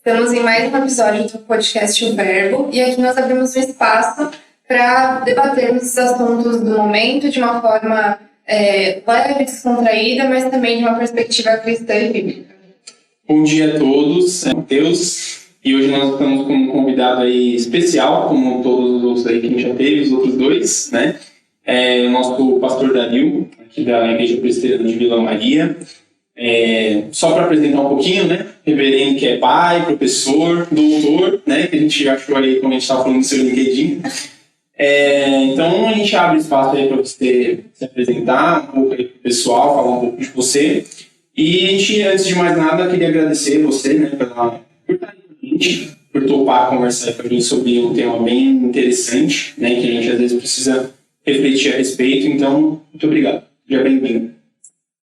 Estamos em mais um episódio do podcast O Verbo e aqui nós abrimos um espaço para debatermos os assuntos do momento de uma forma leve, descontraída, mas também de uma perspectiva cristã e bíblica. Bom dia a todos, é Matheus, e hoje nós estamos com um convidado aí especial, como todos os outros aí que a gente já teve, os outros dois, né? O nosso pastor Danil, aqui da Igreja Presbiteriana de Vila Maria. Só para apresentar um pouquinho, né? Reverendo que é pai, professor, doutor, né? Que a gente achou aí quando a gente estava falando do seu LinkedIn. Então a gente abre espaço aí para você se apresentar um pouco aí para o pessoal, falar um pouco de você. E a gente, antes de mais nada, queria agradecer você, né? Por estar aí com a gente, por topar conversar com a gente sobre um tema bem interessante, né? Que a gente às vezes precisa refletir a respeito. Então, muito obrigado. Seja bem-vindo.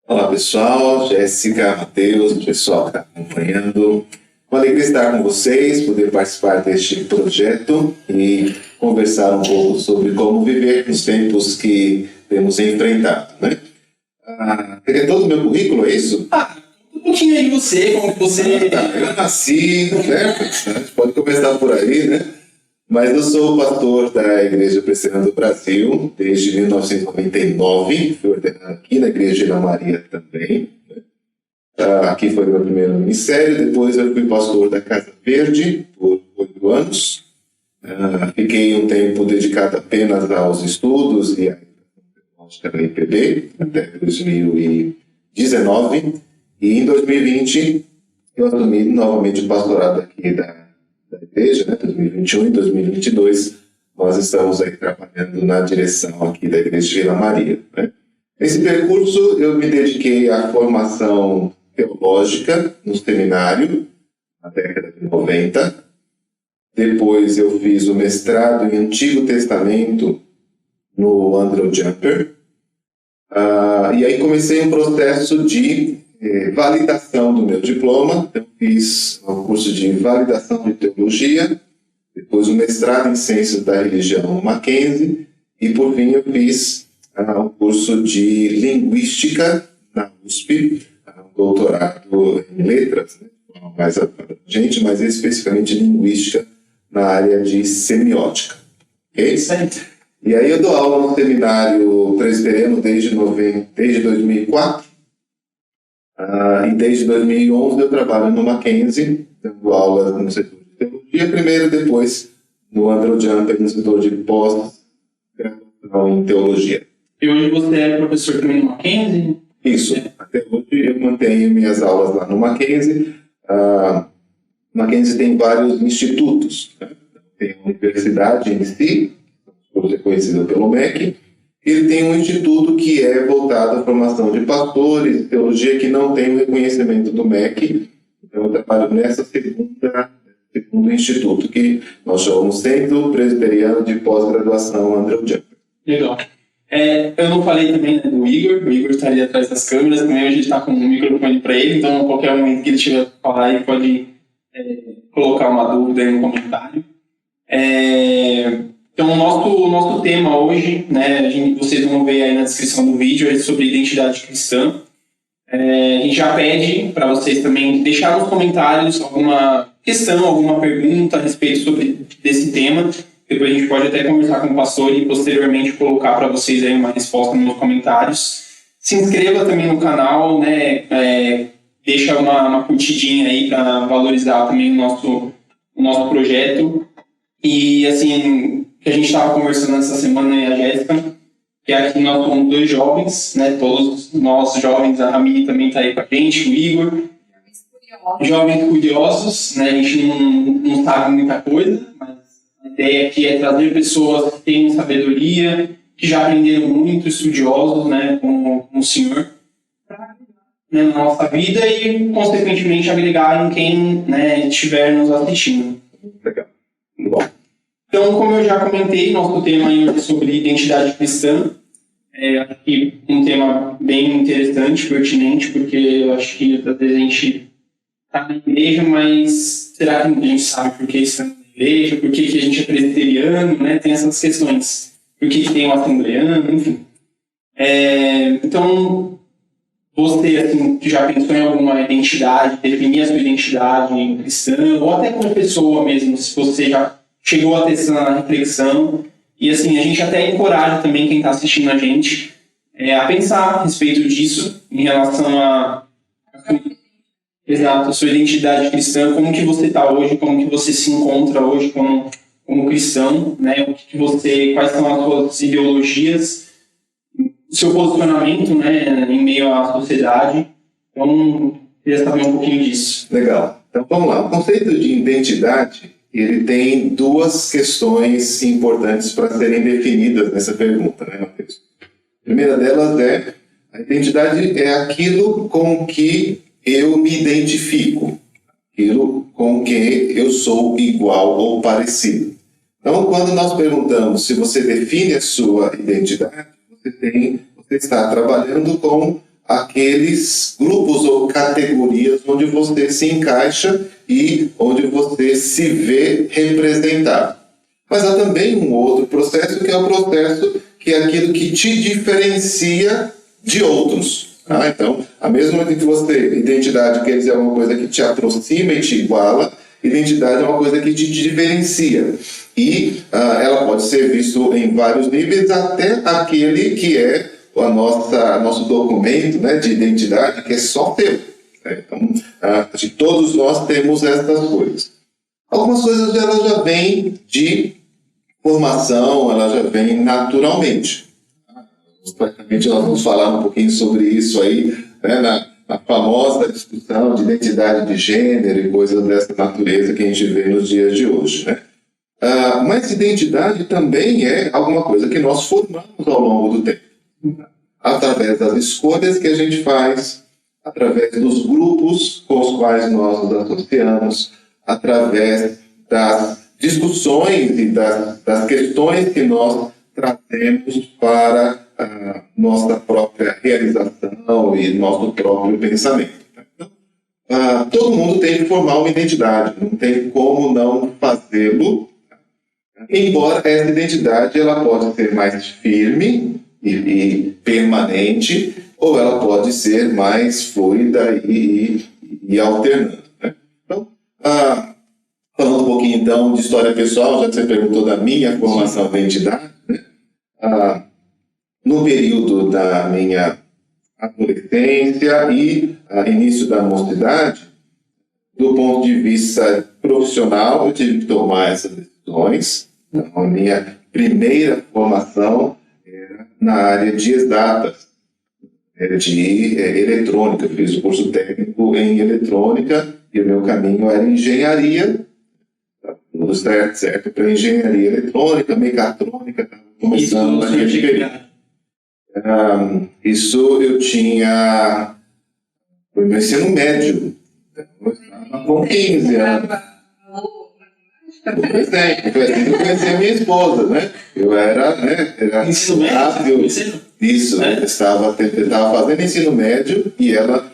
Olá pessoal, Jéssica, Matheus, o pessoal que está acompanhando. Uma alegria estar com vocês, poder participar deste projeto e conversar um pouco sobre como viver nos tempos que temos enfrentado, né? Queria todo o meu currículo, é isso? Um pouquinho aí de você, como que você... Eu nasci, certo? A gente pode começar por aí, né? Mas eu sou pastor da Igreja Presbiteriana do Brasil desde 1999, fui ordenado aqui na Igreja de Vila Maria também. Aqui foi meu primeiro ministério, depois eu fui pastor da Casa Verde por 8 anos. Fiquei um tempo dedicado apenas aos estudos e à educação da IPB, até 2019. E em 2020 eu assumi novamente o pastorado aqui da igreja, né, 2021 e 2022, nós estamos aí trabalhando na direção aqui da Igreja de Vila Maria, né? Nesse percurso, eu me dediquei à formação teológica no seminário, na década de 90. Depois eu fiz o mestrado em Antigo Testamento no Andrew Jumper. E aí comecei um processo de validação do meu diploma. Eu fiz um curso de validação de teologia, depois um mestrado em ciências da religião no Mackenzie e por fim eu fiz um curso de linguística na USP, um doutorado em letras, né? Mais abrangente, mas especificamente linguística na área de semiótica. Okay? E aí eu dou aula no seminário presbiteriano desde 2004. E desde 2011 eu trabalho no Mackenzie, dando aulas no setor de teologia primeiro, depois no Andrew Jumper, no setor de pós-graduação em teologia. E hoje você é professor também no Mackenzie? Isso, até hoje eu mantenho minhas aulas lá no Mackenzie. Mackenzie tem vários institutos, né? Tem a universidade em si, reconhecida pelo MEC. Ele tem um instituto que é voltado à formação de pastores, de teologia, que não tem o reconhecimento do MEC. Então, eu trabalho nessa segundo instituto, que nós chamamos Centro Presbiteriano de Pós-Graduação Andrew Jumper. Legal. Eu não falei também, né, do Igor. O Igor está ali atrás das câmeras. Também a gente está com um microfone para ele, então, a qualquer momento que ele tiver para falar, ele pode colocar uma dúvida aí no comentário. Então, o nosso tema hoje, né, vocês vão ver aí na descrição do vídeo, é sobre identidade cristã. A gente já pede para vocês também deixar nos comentários alguma questão, alguma pergunta a respeito desse tema. Depois a gente pode até conversar com o pastor e posteriormente colocar para vocês aí uma resposta nos comentários. Se inscreva também no canal, né, deixa uma curtidinha aí para valorizar também o nosso projeto. E assim... que a gente estava conversando essa semana, e a Jéssica, que aqui nós somos 2 jovens, né? Todos nós jovens, a Rami também está aí com a gente, o Igor. Jovens curiosos, né? A gente não sabe muita coisa, mas a ideia aqui é trazer pessoas que têm sabedoria, que já aprenderam muito, estudiosos, né? Com o Senhor, né, na nossa vida e, consequentemente, agregar em quem, né, estiver nos assistindo. Legal. Bom. Então, como eu já comentei, nosso tema é sobre identidade cristã. Acho que um tema bem interessante, pertinente, porque eu acho que às vezes a gente está na igreja, mas será que a gente sabe por que estamos na igreja? Por que a gente é presbiteriano? Né? Tem essas questões. Por que tem o assembleano? Enfim. Então, você, assim, já pensou em alguma identidade, definir a sua identidade cristã, ou até como pessoa mesmo, se você já chegou a ter essa reflexão. E, assim, a gente até encoraja também quem está assistindo a gente a pensar a respeito disso, em relação exato, a sua identidade cristã, como que você está hoje, como que você se encontra hoje como cristão, né? Quais são as suas ideologias, o seu posicionamento, né, em meio à sociedade. Então, queria saber um pouquinho disso. Legal. Então, vamos lá. O conceito de identidade, ele tem duas questões importantes para serem definidas nessa pergunta, né, Matheus? A primeira delas é: a identidade é aquilo com que eu me identifico, aquilo com que eu sou igual ou parecido. Então, quando nós perguntamos se você define a sua identidade, você está trabalhando com aqueles grupos ou categorias onde você se encaixa e onde você se vê representado. Mas há também um outro processo, que é o processo que é aquilo que te diferencia de outros. Então, a mesma que você, identidade quer dizer alguma coisa que te aproxima e te iguala, identidade é uma coisa que te diferencia. E ela pode ser vista em vários níveis, até aquele que é nosso documento, né, de identidade, que é só teu. Então, todos nós temos essas coisas. Algumas coisas elas já vêm de formação, ela já vem naturalmente. Praticamente nós vamos falar um pouquinho sobre isso aí, né, na famosa discussão de identidade de gênero e coisas dessa natureza que a gente vê nos dias de hoje, né? Mas identidade também é alguma coisa que nós formamos ao longo do tempo, através das escolhas que a gente faz, através dos grupos com os quais nós nos associamos, através das discussões e das questões que nós trazemos para a nossa própria realização e nosso próprio pensamento. Então, todo mundo tem que formar uma identidade, não tem como não fazê-lo, embora essa identidade ela pode ser mais firme e permanente, ou ela pode ser mais fluida e alternando, né? Então, falando um pouquinho então de história pessoal, já que você perguntou da minha formação de identidade, né? No período da minha adolescência e início da mocidade, do ponto de vista profissional, eu tive que tomar essas decisões. Então, a minha primeira formação era na área de exatas, era de eletrônica. Eu fiz o curso técnico em eletrônica e o meu caminho era engenharia. Tudo certo para engenharia eletrônica, mecatrônica, estava começando na minha engenharia. Isso eu tinha... Foi meu ensino médio. Eu estava com 15 anos. Por exemplo, foi assim que eu conheci a minha esposa, né? Eu era ensino médio? Isso, né? Eu estava fazendo ensino médio e ela,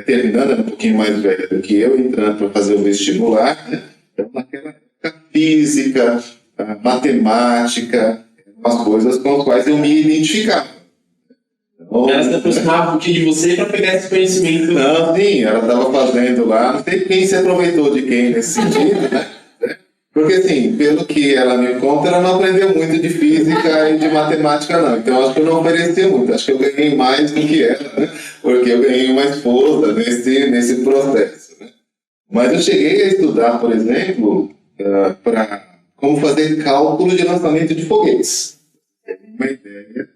terminando, era um pouquinho mais velha do que eu, entrando para fazer o vestibular, né? Então, naquela época, física, matemática, umas coisas com as quais eu me identificava. Ela se aproximava um pouquinho de você para pegar esse conhecimento. Não, sim, ela estava fazendo lá, não sei quem se aproveitou de quem nesse sentido, né? Porque, assim, pelo que ela me conta, ela não aprendeu muito de física e de matemática, não. Então, acho que eu não ofereci muito. Acho que eu ganhei mais do que ela, né? Porque eu ganhei uma esposa nesse processo, né? Mas eu cheguei a estudar, por exemplo, como fazer cálculo de lançamento de foguetes. Uma ideia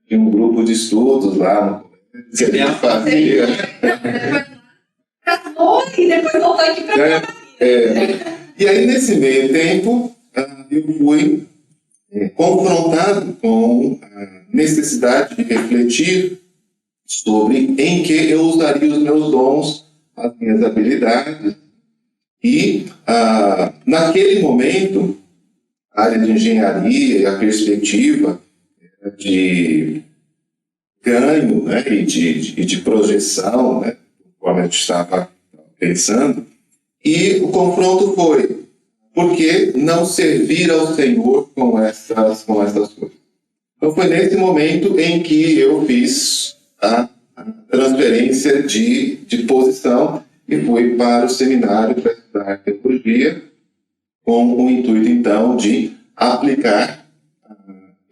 de um grupo de estudos lá no colégio que a gente fazia. E depois voltou aqui para E aí, nesse meio tempo, eu fui confrontado com a necessidade de refletir sobre em que eu usaria os meus dons, as minhas habilidades. E, naquele momento, a área de engenharia e a perspectiva de ganho, né, e de projeção, né, conforme a gente estava pensando. E o confronto foi: por que não servir ao Senhor com essas coisas? Então foi nesse momento em que eu fiz a transferência de posição e fui para o seminário para estudar teologia, com o intuito, então, de aplicar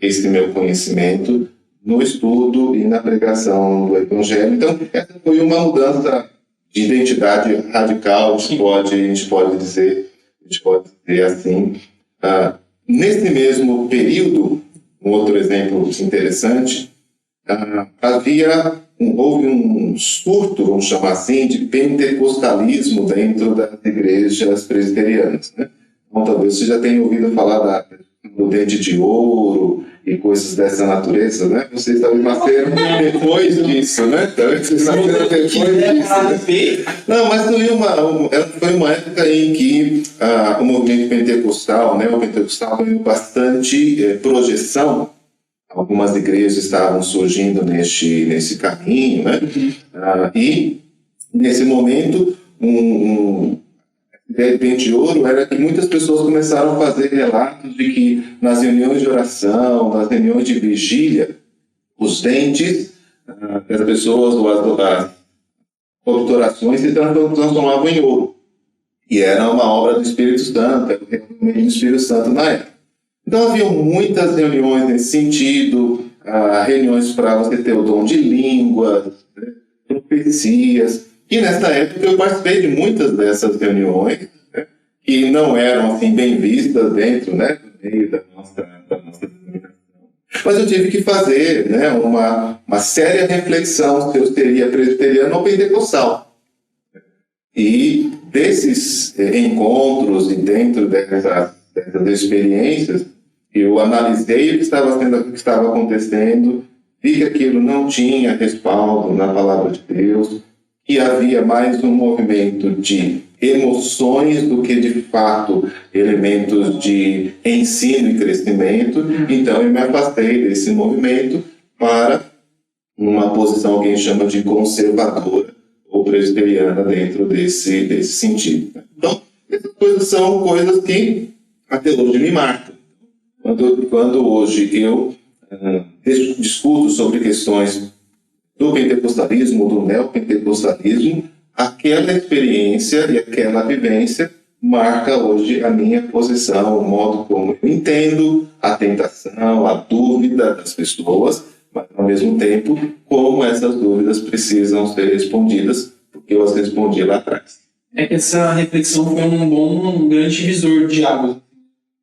esse meu conhecimento no estudo e na pregação do Evangelho. Então, essa foi uma mudança de identidade radical, a gente pode dizer assim. Nesse mesmo período, um outro exemplo interessante, houve um surto, vamos chamar assim, de pentecostalismo dentro das igrejas presbiterianas, né? Então, talvez você já tenha ouvido falar do dente de ouro e coisas dessa natureza, né? Vocês talvez nasceram depois disso, né? Talvez vocês nasceram depois disso. Não, mas foi uma época em que o movimento pentecostal, né? O pentecostal ganhou bastante projeção. Algumas igrejas estavam surgindo nesse caminho, né? E, nesse momento, a ideia de dente de ouro era que muitas pessoas começaram a fazer relatos de que nas reuniões de oração, nas reuniões de vigília, os dentes das pessoas, ou as obturações, se transformavam em ouro. E era uma obra do Espírito Santo, era o reunimento do Espírito Santo na época. Então, havia muitas reuniões nesse sentido, reuniões para você ter o dom de línguas, né, profecias. E nessa época eu participei de muitas dessas reuniões, né, que não eram assim bem vistas dentro, né, do meio da nossa denominação. Mas eu tive que fazer, né, uma séria reflexão se eu seria presbiteriano ou pentecostal. E desses encontros e dentro dessas experiências, eu analisei o que estava acontecendo, vi que aquilo não tinha respaldo na palavra de Deus, que havia mais um movimento de emoções do que, de fato, elementos de ensino e crescimento. Então, eu me afastei desse movimento para uma posição que a gente chama de conservadora ou presbiteriana dentro desse sentido. Então, essas coisas são coisas que até hoje me marcam. Quando hoje eu discuto sobre questões do pentecostalismo, do neopentecostalismo, aquela experiência e aquela vivência marca hoje a minha posição, o modo como eu entendo a tentação, a dúvida das pessoas, mas ao mesmo tempo como essas dúvidas precisam ser respondidas, porque eu as respondi lá atrás. Essa reflexão foi um grande divisor de águas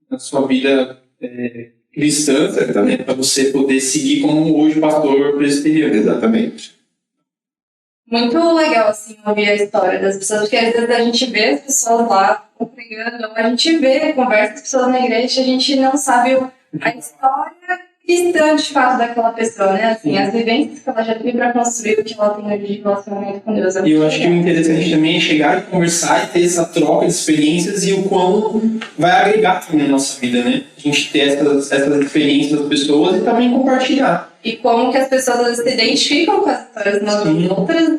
na sua vida cristã, né, para você poder seguir como hoje pastor presbiteriano. Exatamente. Muito legal, assim, ouvir a história das pessoas, porque às vezes a gente vê as pessoas lá pregando, a gente vê, conversa com as pessoas na igreja, a gente não sabe a história cristã, de fato, daquela pessoa, né? Assim, as vivências que ela já teve para construir o que ela tem de relacionamento com Deus. E eu acho que o interessante também é chegar e conversar e ter essa troca de experiências e o quão vai agregar também na nossa vida, né? A gente ter essas experiências das pessoas e também compartilhar. E como que as pessoas às vezes se identificam com as histórias umas das outras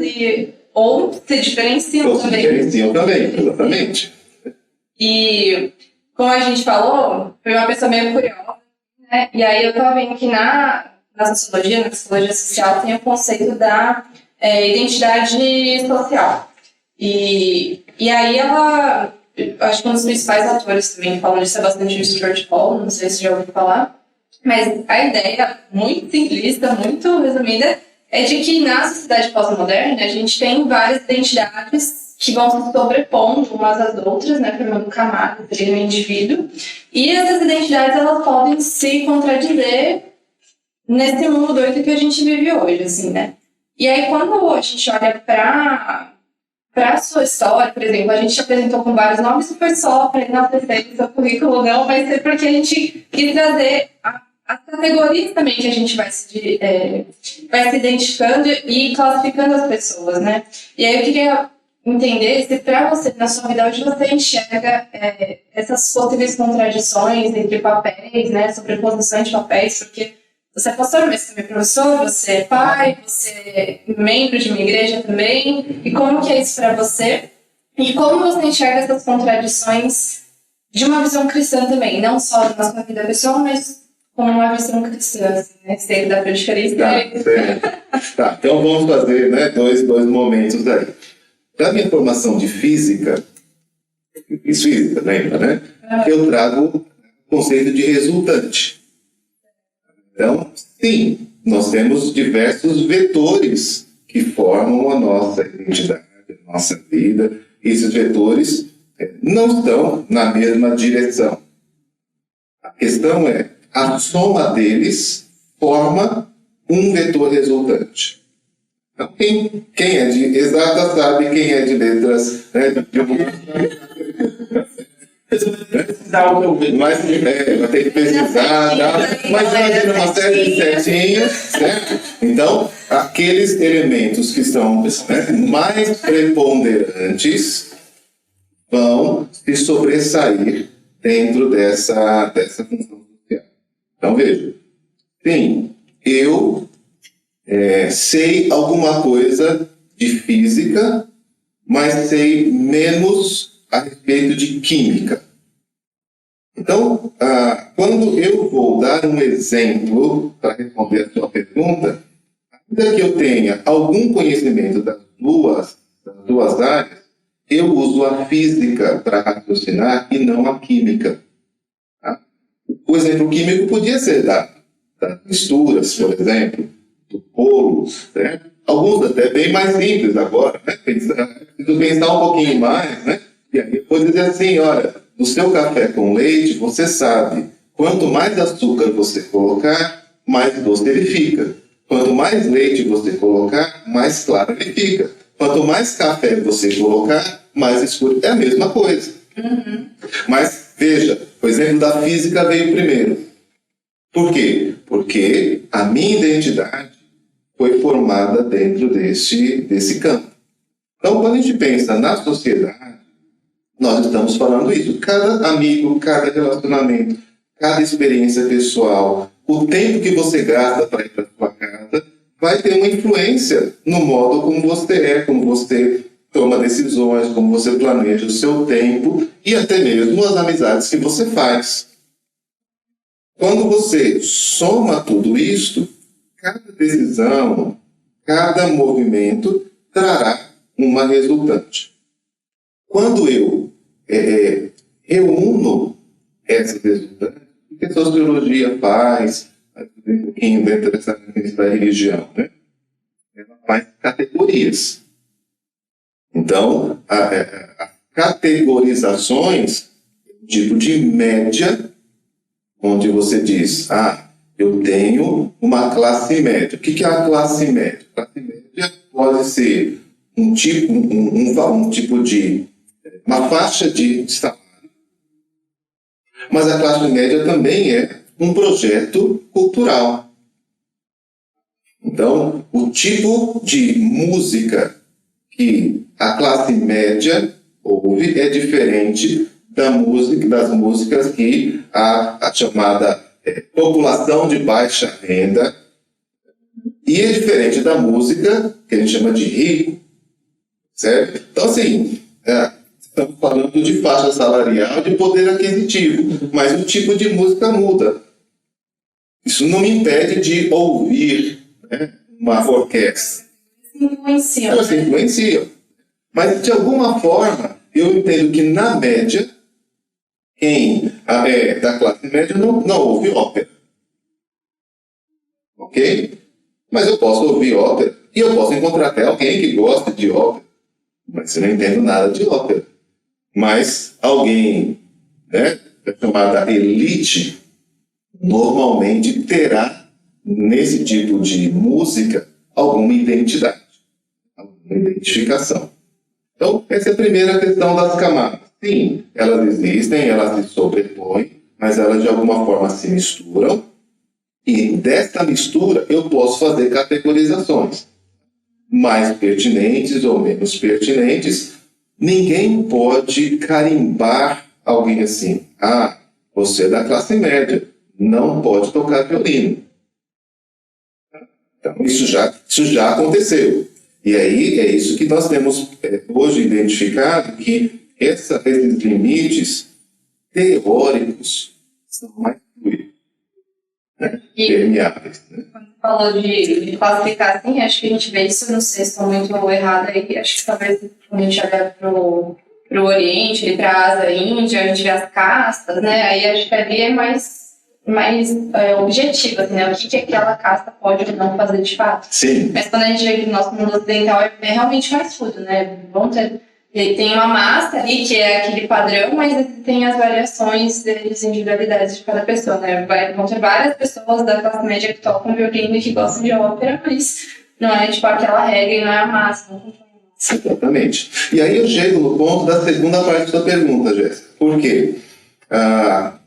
ou se diferenciam também. Se diferenciam também, exatamente. E, como a gente falou, foi uma pessoa meio curiosa, né? E aí eu estava vendo que na sociologia social, tem o conceito da identidade social. E aí ela, acho que um dos principais autores também que falam disso é bastante o Stuart Hall, não sei se já ouviu falar, mas a ideia muito simplista, muito resumida, é de que na sociedade pós-moderna a gente tem várias identidades que vão se sobrepondo umas às outras, né, formando camadas no indivíduo, e essas identidades elas podem se contradizer nesse mundo doido que a gente vive hoje, assim, né? E aí quando a gente olha para a sua história, por exemplo, a gente te apresentou com vários nomes e foi só para enaltecer o seu currículo, não vai ser porque a gente quis trazer as categorias também que a gente vai se identificando e classificando as pessoas, né? E aí eu queria entender se para você, na sua vida hoje, você enxerga essas possíveis contradições entre papéis, né? Sobreposição de papéis, porque você é pastor, mas também é professor, você é pai, você é membro de uma igreja também. E como que é isso para você? E como você enxerga essas contradições de uma visão cristã também? Não só na sua vida pessoal, mas como uma visão cristã, assim, né? Sei que dá para diferenciar. Tá, certo. Tá, então vamos fazer, né, dois momentos aí. Da minha formação de física, eu fiz física, lembra, né? Eu trago o conceito de resultante. Então, sim, nós temos diversos vetores que formam a nossa identidade, a nossa vida. Esses vetores não estão na mesma direção. A questão é, a soma deles forma um vetor resultante. Então, quem é de exatas sabe, quem é de letras, né, mas vai ter que pesquisar, mas imagina uma série de setinhos, certo? Então, aqueles elementos que são, né, mais preponderantes vão se sobressair dentro dessa função social. Então, veja, sim, eu sei alguma coisa de física, mas sei menos a respeito de química. Então, quando eu vou dar um exemplo para responder a sua pergunta, ainda que eu tenha algum conhecimento das duas áreas, eu uso a física para raciocinar e não a química. Tá? O exemplo químico podia ser das misturas, por exemplo, do bolo, certo? Alguns até bem mais simples agora, né? Preciso pensar um pouquinho mais, né? E aí eu vou dizer assim, olha, no seu café com leite, você sabe, quanto mais açúcar você colocar, mais doce ele fica. Quanto mais leite você colocar, mais claro ele fica. Quanto mais café você colocar, mais escuro. É a mesma coisa. Uhum. Mas, veja, o exemplo da física veio primeiro. Por quê? Porque a minha identidade foi formada dentro desse campo. Então, quando a gente pensa na sociedade, nós estamos falando isso. Cada amigo, cada relacionamento, cada experiência pessoal, o tempo que você gasta para ir para sua casa, vai ter uma influência no modo como você é, como você toma decisões, como você planeja o seu tempo e até mesmo as amizades que você faz. Quando você soma tudo isso, cada decisão, cada movimento trará uma resultante. Quando eu reúno essas resultantes, o que a sociologia faz, um pouquinho dentro da religião, né? Ela faz categorias. Então, as categorizações, tipo de média, onde você diz, eu tenho uma classe média. O que é a classe média? A classe média pode ser um tipo de uma faixa de salário, mas a classe média também é um projeto cultural. Então, o tipo de música que a classe média ouve é diferente das músicas que a chamada população de baixa renda, e é diferente da música que a gente chama de rico, certo? Então, assim, estamos falando de faixa salarial, de poder aquisitivo, mas o tipo de música muda. Isso não me impede de ouvir, né, uma orquestra. Elas influenciam. Mas, de alguma forma, eu entendo que, na média, quem da classe média não ouve ópera. Ok? Mas eu posso ouvir ópera e eu posso encontrar até alguém que gosta de ópera. Mas eu não entendo nada de ópera. Mas alguém, né, chamada elite, normalmente terá, nesse tipo de música, alguma identidade, alguma identificação. Então, essa é a primeira questão das camadas. Sim, elas existem, elas se sobrepõem, mas elas de alguma forma se misturam. E desta mistura eu posso fazer categorizações mais pertinentes ou menos pertinentes. Ninguém pode carimbar alguém assim. Você é da classe média, não pode tocar violino. Então, isso já aconteceu. E aí é isso que nós temos hoje identificado, que esses limites teóricos são mais fluidos. permeáveis. Né? Quando você falou de classificar assim, acho que a gente vê isso, não sei se estou muito errado aí, acho que talvez quando a gente olha pro Oriente, para a Ásia, Índia, a gente vê as castas, né? Aí acho que ali é mais objetivo, assim, né? O que aquela casta pode ou não fazer de fato. Sim. Mas quando a gente vê que o nosso mundo ocidental é realmente mais tudo, né? Tem uma massa ali que é aquele padrão, mas tem as variações das individualidades de cada pessoa, né? Vão ter várias pessoas da classe média que tocam violino e que gostam de ópera, mas não é tipo aquela regra e não é a massa. Não funciona. Exatamente. E aí eu chego no ponto da segunda parte da sua pergunta, Jéssica. Por quê?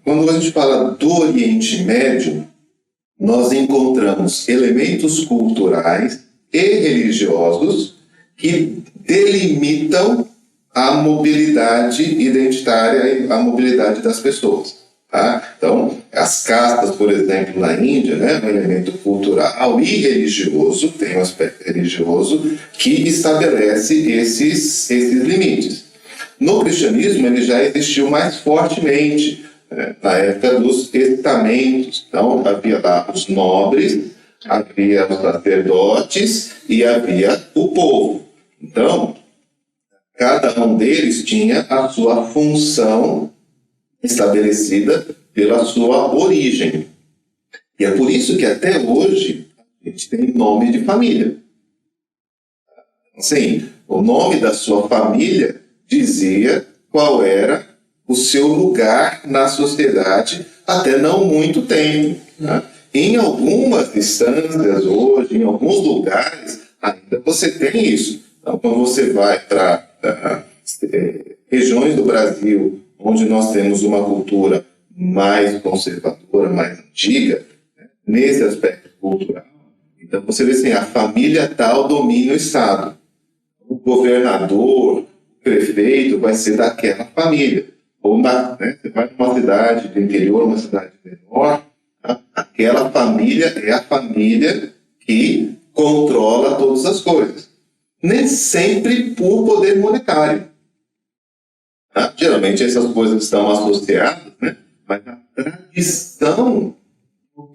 Quando a gente fala do Oriente Médio, nós encontramos elementos culturais e religiosos que delimitam a mobilidade identitária e a mobilidade das pessoas. Tá? Então, as castas, por exemplo, na Índia, né, um elemento cultural e religioso, tem um aspecto religioso, que estabelece esses limites. No cristianismo, ele já existiu mais fortemente, né, na época dos estamentos. Então, havia lá os nobres, havia os sacerdotes e havia o povo. Então, cada um deles tinha a sua função estabelecida pela sua origem. E é por isso que até hoje a gente tem nome de família. Sim, o nome da sua família dizia qual era o seu lugar na sociedade até não muito tempo. Né? Em algumas instâncias hoje, em alguns lugares, ainda você tem isso. Então, quando você vai para regiões do Brasil onde nós temos uma cultura mais conservadora, mais antiga, né, nesse aspecto cultural, então você vê assim, a família tal domina o Estado. O governador, o prefeito vai ser daquela família. Ou você vai para uma cidade do interior, uma cidade menor, tá? Aquela família é a família que controla todas as coisas. Nem sempre por poder monetário. Tá? Geralmente essas coisas estão associadas, né? Mas a tradição,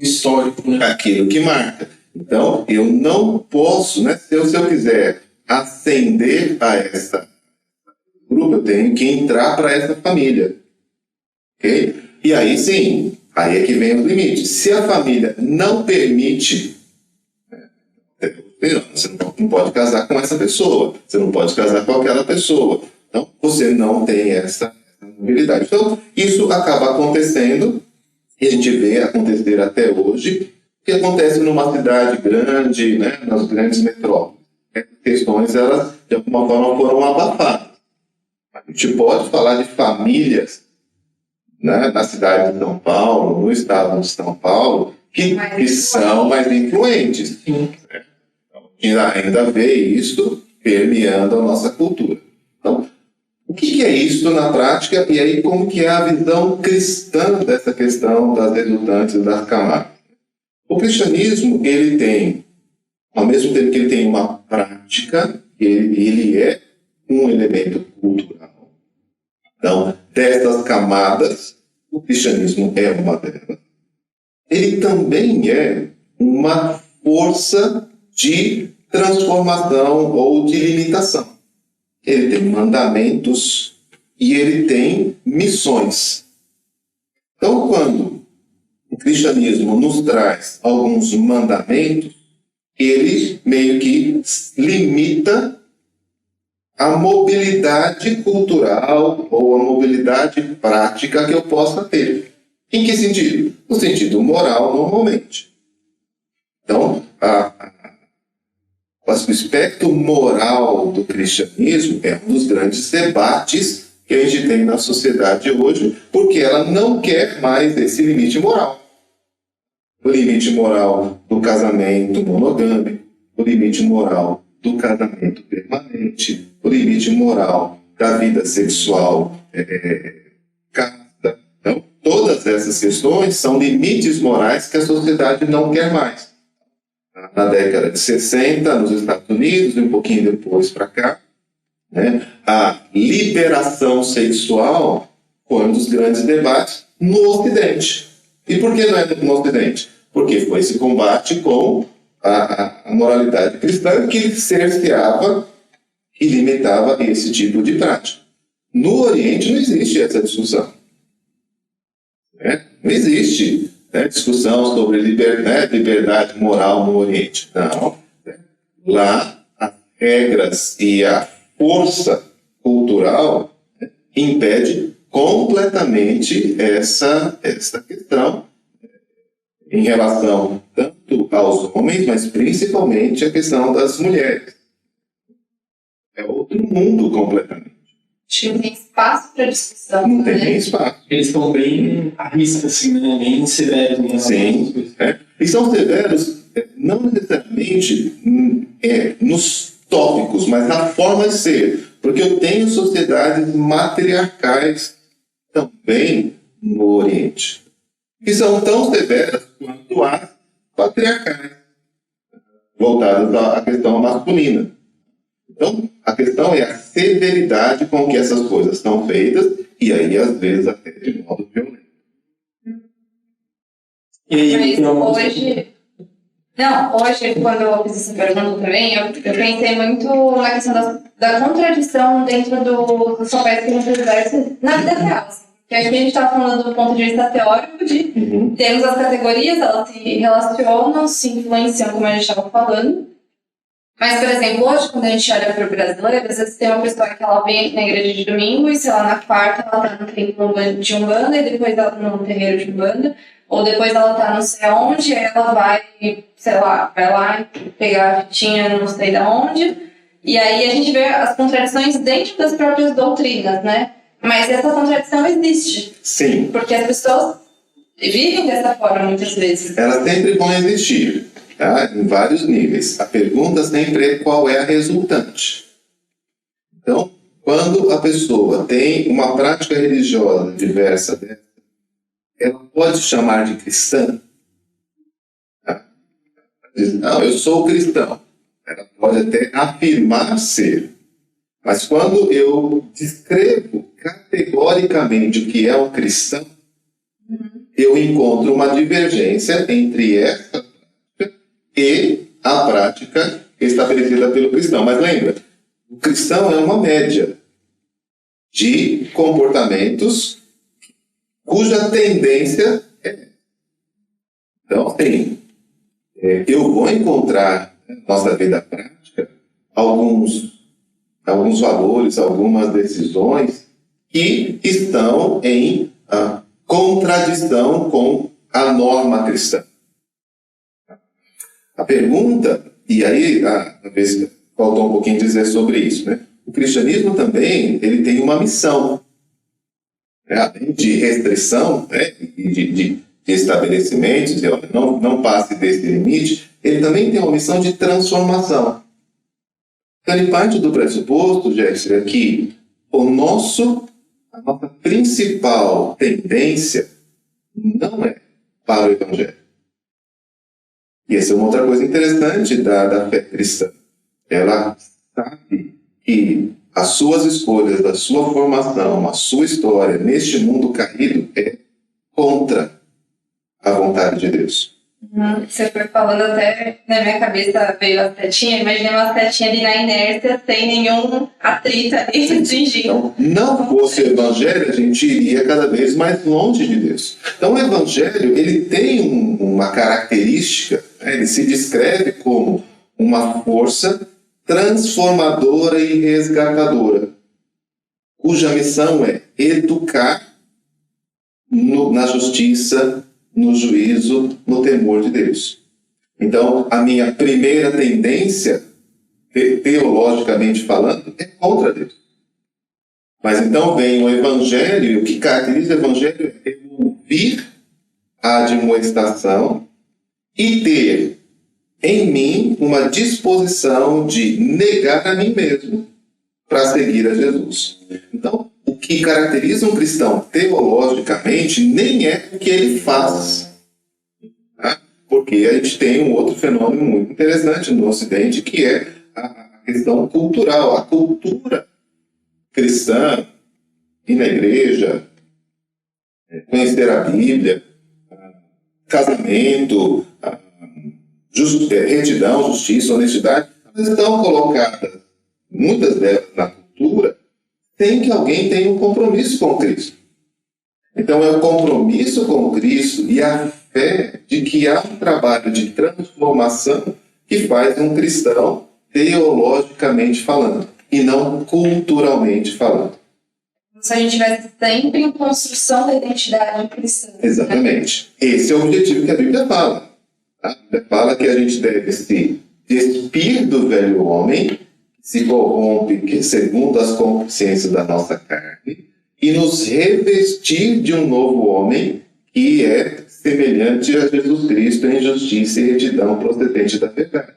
Histórico, né? aquilo que marca. Então, eu não posso, né? Se eu quiser ascender a essa grupo, eu tenho que entrar para essa família. Ok? E aí sim, aí é que vem os limites. Se a família não permite, você não pode casar com essa pessoa, você não pode casar com aquela pessoa. Então, você não tem essa mobilidade. Então, isso acaba acontecendo, e a gente vê acontecer até hoje, que acontece numa cidade grande, né, nas grandes metrópoles. Essas questões, elas, de alguma forma, foram abafadas. A gente pode falar de famílias, né, na cidade de São Paulo, no estado de São Paulo, que são mais influentes. Sim. Então, ainda vê isso permeando a nossa cultura. Então, o que é isso na prática? E aí, como que é a visão cristã dessa questão das resultantes das camadas? O cristianismo, ele tem, ao mesmo tempo que ele tem uma prática, ele é um elemento cultural. Então, dessas camadas, o cristianismo é uma delas. Ele também é uma força de transformação ou de limitação. Ele tem mandamentos e ele tem missões. Então, quando o cristianismo nos traz alguns mandamentos, ele meio que limita a mobilidade cultural ou a mobilidade prática que eu possa ter. Em que sentido? No sentido moral, normalmente. Então, o aspecto moral do cristianismo é um dos grandes debates que a gente tem na sociedade hoje, porque ela não quer mais esse limite moral. O limite moral do casamento monogâmico, o limite moral do casamento permanente, o limite moral da vida sexual casta. Então, todas essas questões são limites morais que a sociedade não quer mais. Na década de 60, nos Estados Unidos, e um pouquinho depois para cá, né, a liberação sexual foi um dos grandes debates no Ocidente. E por que não é no Ocidente? Porque foi esse combate com a moralidade cristã que cerceava e limitava esse tipo de prática. No Oriente não existe essa discussão. Não existe discussão sobre liberdade moral no Oriente. Não. Lá, as regras e a força cultural impede completamente essa questão em relação tanto aos homens, mas principalmente a questão das mulheres. É outro mundo completamente. Acho que não tem espaço para discussão. Não tem nem espaço. Eles estão bem à risca, assim, né? Bem severos. Né? Sim. E são severos não necessariamente nos tópicos, mas na forma de ser. Porque eu tenho sociedades matriarcais também no Oriente, que são tão severas quanto as patriarcais, voltadas à questão masculina. Então, a questão é a severidade com que essas coisas são feitas, e aí, às vezes, até de modo violento. Mas hoje, quando eu fiz essa pergunta também, eu pensei muito na questão da contradição dentro dos papéis que a gente exerce na vida real. Que a gente está falando do ponto de vista teórico de termos as categorias, elas se relacionam, se influenciam, como a gente estava falando. Mas, por exemplo, hoje, quando a gente olha para o brasileiro, às vezes tem uma pessoa que ela vem aqui na igreja de domingo e, sei lá, na quarta ela está no templo de Umbanda e depois ela no terreiro de Umbanda, ou depois ela está não sei aonde, e aí ela vai, sei lá, vai lá pegar a fitinha não sei de onde, e aí a gente vê as contradições dentro das próprias doutrinas, né? Mas essa contradição existe. Sim. Porque as pessoas vivem dessa forma muitas vezes. Elas sempre vão existir, tá? Em vários níveis. A pergunta sempre é qual é a resultante. Então, quando a pessoa tem uma prática religiosa diversa dessa, ela pode chamar de cristã? Tá? Diz, não, eu sou cristão. Ela pode até afirmar ser. Mas quando eu descrevo categoricamente o que é um cristão, eu encontro uma divergência entre essa prática e a prática estabelecida pelo cristão. Mas lembra, o cristão é uma média de comportamentos cuja tendência é. Então, assim, eu vou encontrar na nossa vida prática alguns valores, algumas decisões que estão em contradição com a norma cristã. A pergunta, e aí, talvez faltou um pouquinho dizer sobre isso, né? O cristianismo também ele tem uma missão, além de restrição, né? E de estabelecimentos, não passe desse limite, ele também tem uma missão de transformação. Então, ele parte do pressuposto, Jéssica, que a nossa principal tendência não é para o Evangelho. E essa é uma outra coisa interessante da fé cristã. Ela sabe que as suas escolhas, a sua formação, a sua história neste mundo caído é contra a vontade de Deus. Você foi falando, até na minha cabeça veio a setinha, imaginei uma setinha ali na inércia, sem nenhum atrito ali de Então, não fosse o Evangelho, a gente iria cada vez mais longe de Deus. Então, o Evangelho ele tem uma característica, ele se descreve como uma força transformadora e resgatadora, cuja missão é educar na justiça, no juízo, no temor de Deus. Então, a minha primeira tendência, teologicamente falando, é contra Deus. Mas então vem o Evangelho, e o que caracteriza o Evangelho é ouvir a admoestação e ter em mim uma disposição de negar a mim mesmo para seguir a Jesus. Então, o que caracteriza um cristão teologicamente nem é o que ele faz. Tá? Porque a gente tem um outro fenômeno muito interessante no Ocidente, que é a questão cultural. A cultura cristã, ir na igreja, conhecer a Bíblia, casamento, retidão, justiça, honestidade, elas estão colocadas, muitas delas na cultura, sem que alguém tenha um compromisso com Cristo. Então é o compromisso com Cristo e a fé de que há um trabalho de transformação que faz um cristão teologicamente falando e não culturalmente falando. Se a gente tivesse sempre em construção da identidade cristã. Exatamente. Esse é o objetivo que a Bíblia fala. A Bíblia fala que a gente deve se despir do velho homem, que se corrompe segundo as concupiscências da nossa carne, e nos revestir de um novo homem que é semelhante a Jesus Cristo em justiça e retidão procedente da verdade.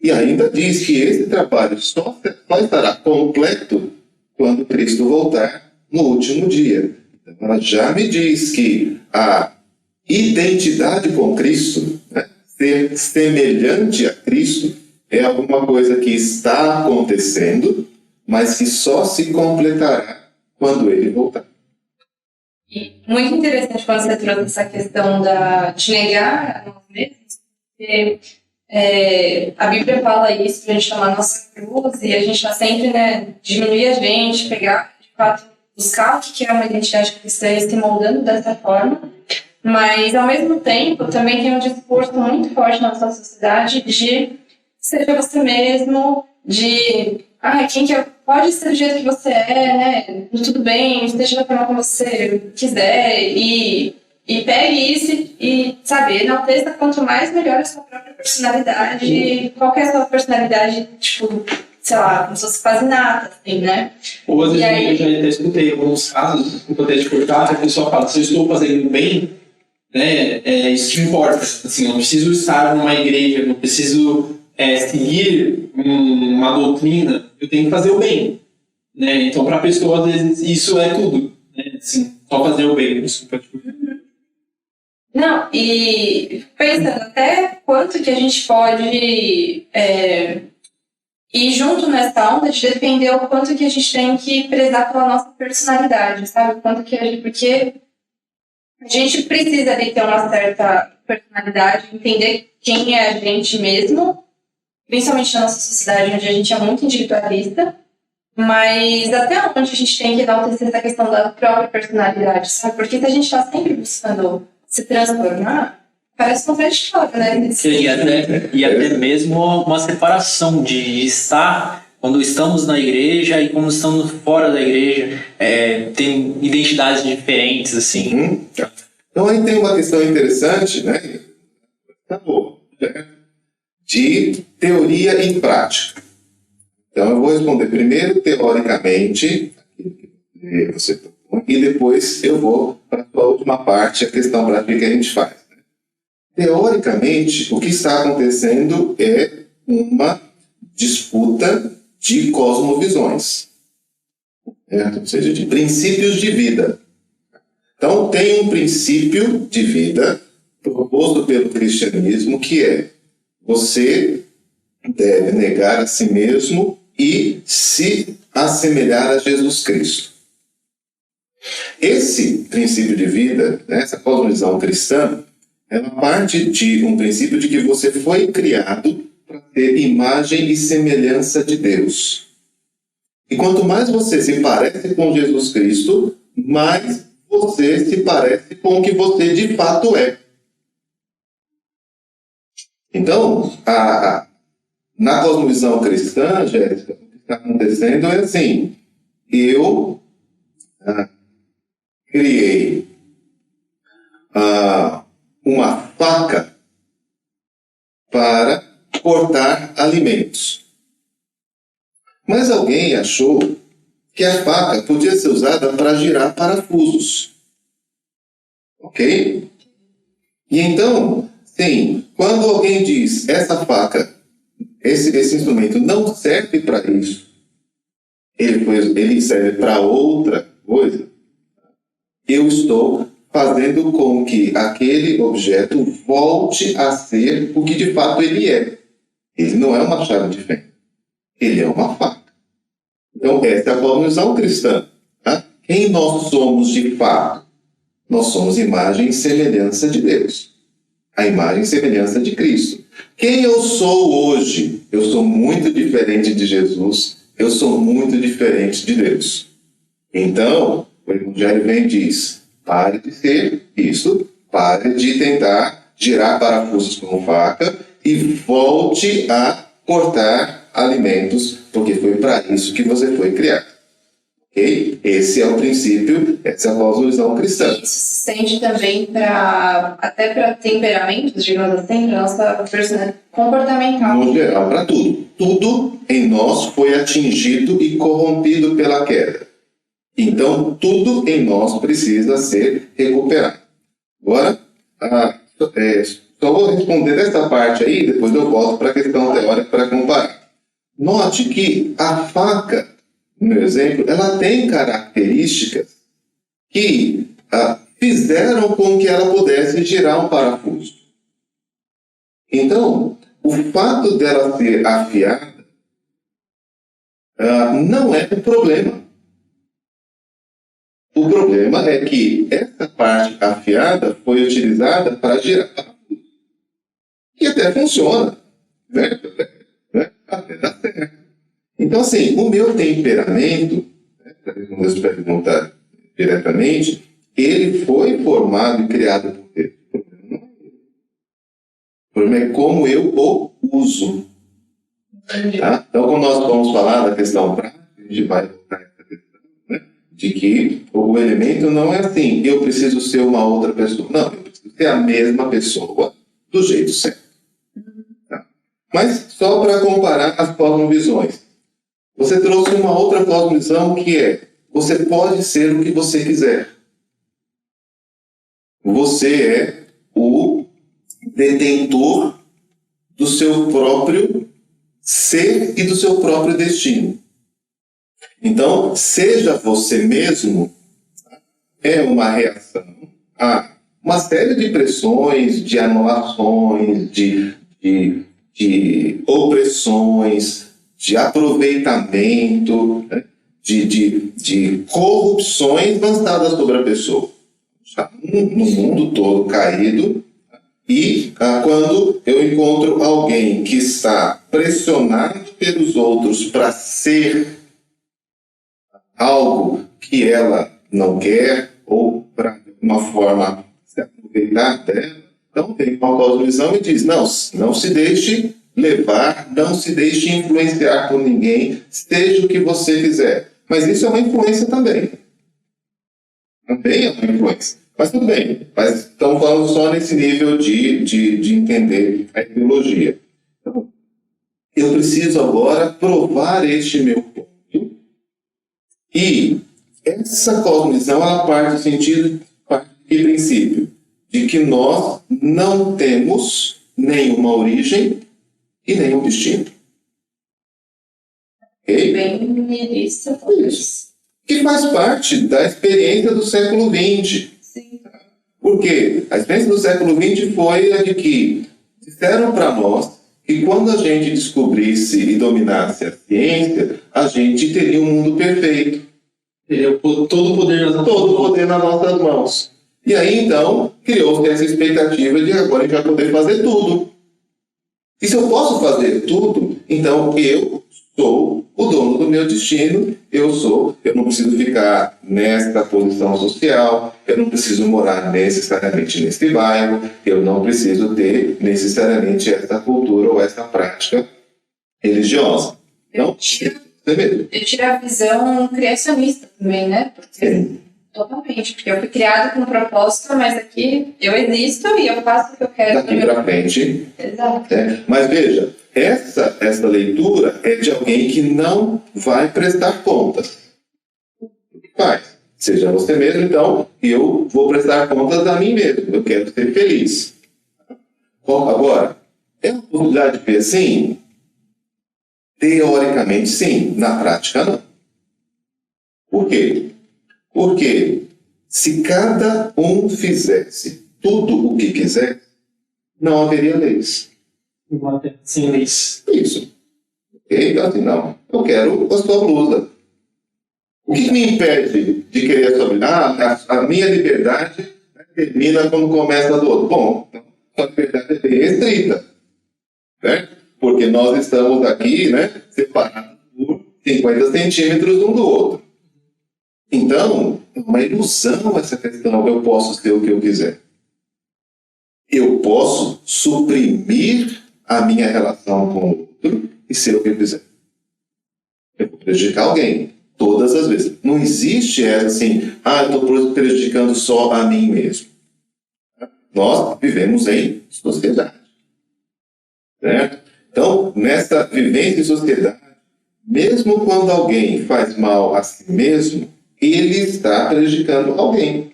E ainda diz que esse trabalho só estará completo quando Cristo voltar no último dia. Então, ela já me diz que a identidade com Cristo, né, ser semelhante a Cristo, é alguma coisa que está acontecendo, mas que só se completará quando ele voltar. E muito interessante quando você trouxe essa questão de negar a nós mesmos, porque a Bíblia fala isso, para a gente tomar nossa cruz, e a gente está sempre, né, diminuir a gente, pegar, de fato, buscar o que é uma identidade cristã e se moldando dessa forma, mas, ao mesmo tempo, também tem um discurso muito forte na nossa sociedade de seja você mesmo, de quem que pode ser do jeito que você é, né? Tudo bem, esteja da forma como você quiser e pegue isso e sabe, enalteça quanto mais melhor a sua própria personalidade, qual que é a sua personalidade, tipo, sei lá, como se fosse quase nada, assim, né? Ou às vezes aí, eu já até escutei alguns casos, no poder de cortar, a pessoa fala, se eu estou fazendo bem, né, isso que importa, assim, eu não preciso estar numa igreja, não preciso seguir uma doutrina, eu tenho que fazer o bem, né? Então, para a pessoa, às vezes, isso é tudo, né? Assim, só fazer o bem, desculpa. Não, e pensando até quanto que a gente pode ir junto nessa onda de defender o quanto que a gente tem que prezar pela nossa personalidade, sabe? O quanto que porque a gente precisa de ter uma certa personalidade, entender quem é a gente mesmo, principalmente na nossa sociedade, onde a gente é muito individualista, mas até onde a gente tem que enaltecer essa questão da própria personalidade, sabe? Porque se a gente está sempre buscando se transformar, parece contraditório, né? E até mesmo uma separação de estar quando estamos na igreja e quando estamos fora da igreja. Tem identidades diferentes, assim. Então aí tem uma questão interessante, né? Tá bom. De teoria e prática. Então eu vou responder primeiro teoricamente, e depois eu vou para a última parte, a questão prática que a gente faz. Teoricamente, o que está acontecendo é uma disputa de cosmovisões, ou seja, de princípios de vida. Então tem um princípio de vida proposto pelo cristianismo que é: você deve negar a si mesmo e se assemelhar a Jesus Cristo. Esse princípio de vida, essa cosmovisão cristã, ela parte de um princípio de que você foi criado para ter imagem e semelhança de Deus. E quanto mais você se parece com Jesus Cristo, mais você se parece com o que você de fato é. Então, na cosmovisão cristã, Jéssica, o que está acontecendo é assim: eu criei uma faca para cortar alimentos. Mas alguém achou que a faca podia ser usada para girar parafusos. Ok? E então, sim, quando alguém diz essa faca, esse instrumento não serve para isso, ele serve para outra coisa, eu estou fazendo com que aquele objeto volte a ser o que de fato ele é. Ele não é uma chave de fenda, ele é uma faca. Então, essa é a cosmovisão cristã. Tá? Quem nós somos de fato? Nós somos imagem e semelhança de Deus. a imagem e semelhança de Cristo. Quem eu sou hoje? Eu sou muito diferente de Jesus, eu sou muito diferente de Deus. Então, o Evangelho vem e diz, pare de ser isso, pare de tentar girar parafusos com faca e volte a cortar alimentos, porque foi para isso que você foi criado. Okay? Esse é o princípio, essa é a cosmovisão cristã. Isso se estende também até para temperamentos, digamos assim, para nossa personalidade comportamental. No geral, para tudo. Tudo em nós foi atingido e corrompido pela queda. Então, tudo em nós precisa ser recuperado. Agora, só vou responder dessa parte aí, depois eu volto para a questão teórica para comparar. Note que a faca, no meu exemplo, ela tem características que fizeram com que ela pudesse girar um parafuso. Então, o fato dela ser afiada não é o problema. O problema é que essa parte afiada foi utilizada para girar parafuso. E até funciona. Né? Até dá certo. Então, assim, o meu temperamento, para responder essa pergunta diretamente, ele foi formado e criado por Deus. O problema é como eu o uso. Tá? Então, quando nós vamos falar da questão prática, a gente vai voltar a essa questão, né? De que o elemento não é assim, eu preciso ser uma outra pessoa. Não, eu preciso ser a mesma pessoa do jeito certo. Tá? Mas, só para comparar as cosmovisões. Você trouxe uma outra cosmovisão que é, você pode ser o que você quiser. Você é o detentor do seu próprio ser e do seu próprio destino. Então, seja você mesmo é uma reação a uma série de pressões, de anulações, de opressões, de aproveitamento, né? de corrupções lançadas sobre a pessoa. Está no mundo todo caído. E quando eu encontro alguém que está pressionado pelos outros para ser algo que ela não quer, ou para, de alguma forma, se aproveitar dela, então vem uma cosmovisão e diz, não se deixe levar, não se deixe influenciar por ninguém, seja o que você quiser. Mas isso é uma influência também. Também é uma influência. Mas tudo bem, mas estamos falando só nesse nível de entender a ideologia. Então, eu preciso agora provar este meu ponto. E essa cosmovisão, ela parte do sentido, parte de princípio, de que nós não temos nenhuma origem e nenhum destino. Okay? Bem nihilista, talvez. Isso. Que faz parte da experiência do século XX. Sim. Porque a experiência do século XX foi a de que disseram para nós que quando a gente descobrisse e dominasse a ciência, a gente teria um mundo perfeito. Teria todo o poder nas nossas Todo o poder nas nossas mãos. E aí, então, criou-se essa expectativa de agora a gente vai poder fazer tudo. E se eu posso fazer tudo, então eu sou o dono do meu destino, eu não preciso ficar nessa posição social, eu não preciso morar necessariamente nesse bairro, eu não preciso ter necessariamente essa cultura ou essa prática religiosa. Então, Eu tiro a visão criacionista também, né? Porque, totalmente, porque eu fui criado com um propósito, mas aqui eu existo e eu faço o que eu quero. Daqui para frente. Exato. Mas veja, essa leitura é de alguém que não vai prestar contas. O que faz? Seja você mesmo, então, eu vou prestar contas a mim mesmo. Eu quero ser feliz. Bom, agora, é uma possibilidade de ver assim? Teoricamente, sim. Na prática, não. Por quê? Porque se cada um fizesse tudo o que quiser, não haveria leis. Sem leis. Isso. Ok? Então, assim, não. Eu quero a sua blusa. O que me impede de querer a sua blusa? A minha liberdade termina quando começa a do outro. Bom, então, a liberdade é bem restrita, certo? Porque nós estamos aqui, né, separados por 50 centímetros um do outro. Então, é uma ilusão essa questão, eu posso ser o que eu quiser. Eu posso suprimir a minha relação com o outro e ser o que eu quiser. Eu vou prejudicar alguém, todas as vezes. Não existe essa assim, eu estou prejudicando só a mim mesmo. Nós vivemos em sociedade. Certo? Então, nessa vivência em sociedade, mesmo quando alguém faz mal a si mesmo, ele está prejudicando alguém.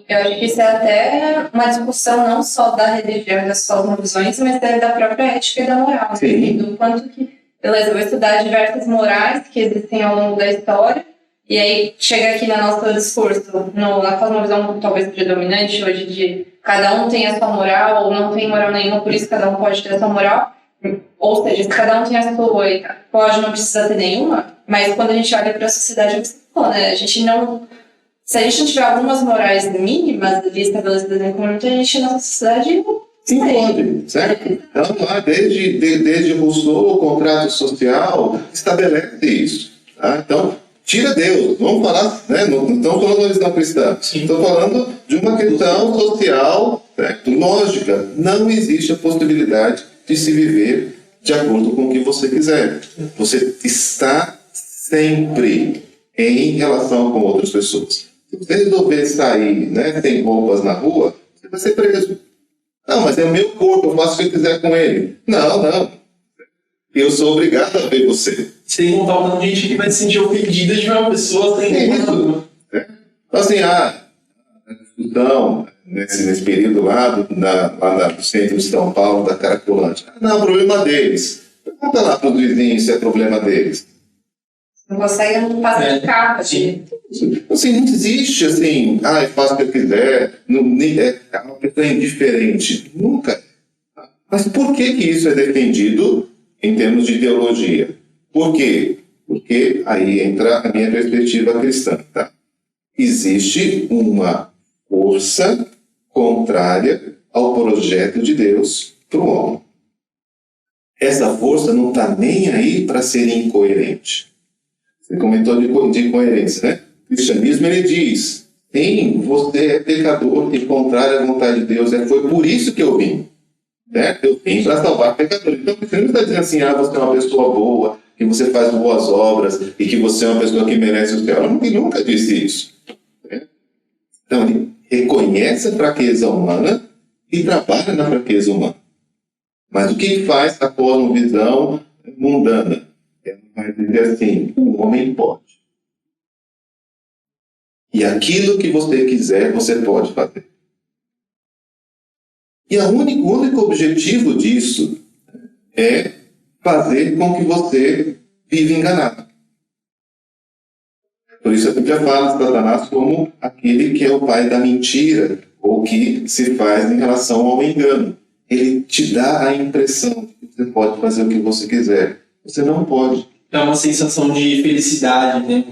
Eu acho que isso é até uma discussão não só da religião e das cosmovisões, mas da própria ética e da moral. Sim. Do quanto que, beleza, eu vou estudar diversas morais que existem ao longo da história, e aí chega aqui no nosso discurso, na cosmovisão talvez predominante hoje de cada um tem a sua moral ou não tem moral nenhuma, por isso cada um pode ter a sua moral. Ou seja, se cada um tem a sua e pode, não precisa ter nenhuma, mas quando a gente olha para a sociedade, é o que você falou, né? Se a gente não tiver algumas morais mínimas ali estabelecidas em conjunto, a gente, na sociedade, não pode, certo? Então, desde Rousseau, o contrato social estabelece isso. Tá? Então, tira Deus. Vamos falar, né? Não estamos falando da visão cristã. Estou falando de uma questão social, certo? Lógica. Não existe a possibilidade de se viver de acordo com o que você quiser. Você está sempre em relação com outras pessoas. Se você resolver sair, né, sem roupas na rua, você vai ser preso. Não, mas é o meu corpo, eu faço o que eu quiser com ele. Não. Eu sou obrigado a ver você. Sem contar o tanto de gente que vai se sentir ofendida de uma pessoa sem isso. Então, assim, discussão nesse período lá no centro de São Paulo, da Caracolândia. Não, problema deles. Pergunta lá para os vizinhos se é problema deles. Não consegue passar de carro. Assim, não existe assim, eu faço o que eu quiser, é uma pessoa indiferente. Nunca. Mas por que isso é defendido em termos de ideologia? Por quê? Porque aí entra a minha perspectiva cristã. Tá? Existe uma força contrária ao projeto de Deus para o homem. Essa força não está nem aí para ser incoerente. Você comentou de coerência, né? O cristianismo, ele diz, sim, você é pecador e contrário à vontade de Deus. Foi por isso que eu vim. Certo? Eu vim para salvar pecadores. Então, o cristianismo está dizendo assim, você é uma pessoa boa, que você faz boas obras e que você é uma pessoa que merece o céu. Ele nunca disse isso. Certo? Então, ele reconhece a fraqueza humana e trabalha na fraqueza humana. Mas o que faz a cosmovisão mundana? Vai dizer assim, o homem pode. E aquilo que você quiser, você pode fazer. E o único objetivo disso é fazer com que você viva enganado. Por isso a Bíblia fala de Satanás como aquele que é o pai da mentira, ou que se faz em relação ao engano. Ele te dá a impressão de que você pode fazer o que você quiser. Você não pode. É uma sensação de felicidade, né?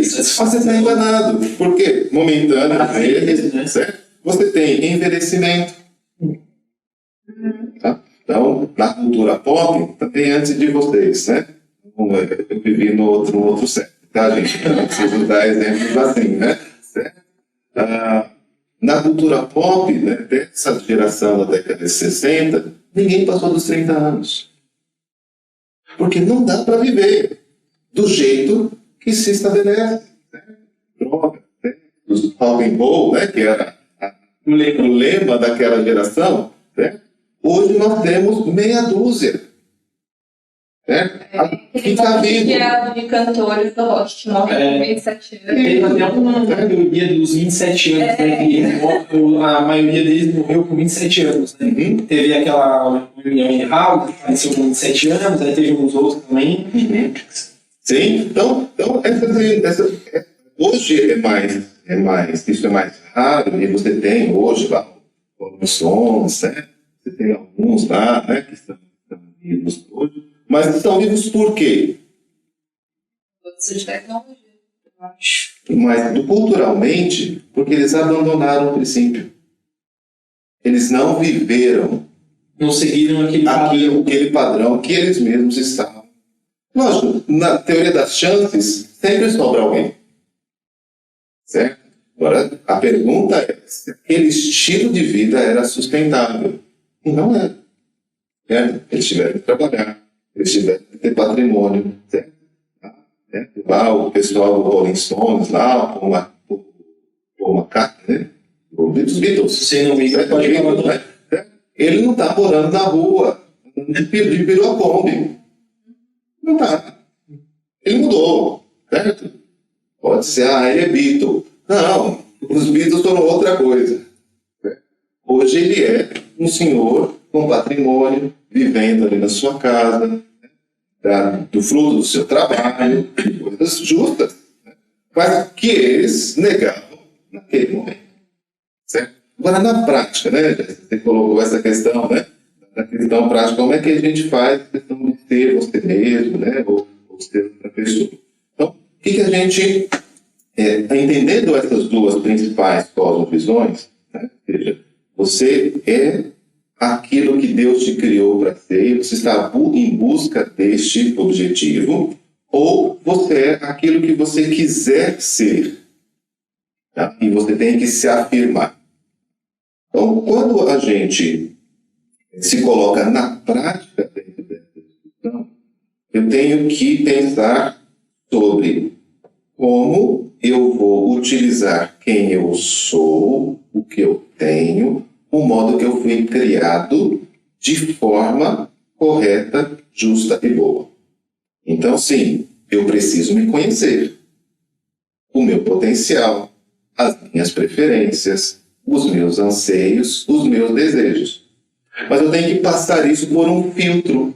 Você está enganado. Por quê? Momentâneo, né? Certo? Você tem envelhecimento. Tá? Então, na cultura pop, também antes de vocês, né? Eu vivi no outro século, tá, gente? Eu não preciso dar exemplos assim, né? Certo? Na cultura pop, né, dessa geração da década de 60, ninguém passou dos 30 anos. Porque não dá para viver do jeito que se estabelece. Né? Droga, né? Os rock and roll, né? Que era o lema daquela geração. Né? Hoje nós temos meia dúzia. Né? Que está vivo. De cantores do rock que morrem com 27 anos. Tem até uma teoria dos 27 anos, né? Que a maioria deles morreu com 27 anos. Né? Teve aquela reunião em Hall, que faleceu com 27 anos, aí teve uns outros também. Sim, então hoje isso é mais raro, e você tem hoje lá os sons, né? Você tem alguns lá, né, que estão vivos hoje, mas estão vivos por quê? De tecnologia, eu acho. Mas culturalmente, porque eles abandonaram o princípio. Eles não viveram Não seguiram aquele padrão que eles mesmos estavam. Lógico, na teoria das chances, sempre sobra alguém. Certo? Agora, a pergunta é se aquele estilo de vida era sustentável. E não é. Certo? Eles tiveram que trabalhar, eles tiveram que ter patrimônio. Certo? Lá o pessoal do Rolling Stones, lá, uma carta, né? Dos Beatles. Você não me pode falar, né? Ele não está morando na rua de Piruacombe. Não está. Ele mudou, certo? Pode ser, ele é Beatle. Não, os Beatles foram outra coisa. Hoje ele é um senhor com patrimônio, vivendo ali na sua casa, do fruto do seu trabalho, coisas justas, né? Mas que eles negavam naquele momento. Certo? Agora, na prática, né, você colocou essa questão, né, na questão prática, como é que a gente faz a questão de ser você mesmo, né, ou ser outra pessoa. Então, o que a gente, entendendo essas duas principais cosmovisões, né, ou seja, você é aquilo que Deus te criou para ser, e você está em busca deste objetivo, ou você é aquilo que você quiser ser, tá? E você tem que se afirmar. Então, quando a gente se coloca na prática dentro dessa discussão, eu tenho que pensar sobre como eu vou utilizar quem eu sou, o que eu tenho, o modo que eu fui criado de forma correta, justa e boa. Então, sim, eu preciso me conhecer, o meu potencial, as minhas preferências, os meus anseios, os meus desejos. Mas eu tenho que passar isso por um filtro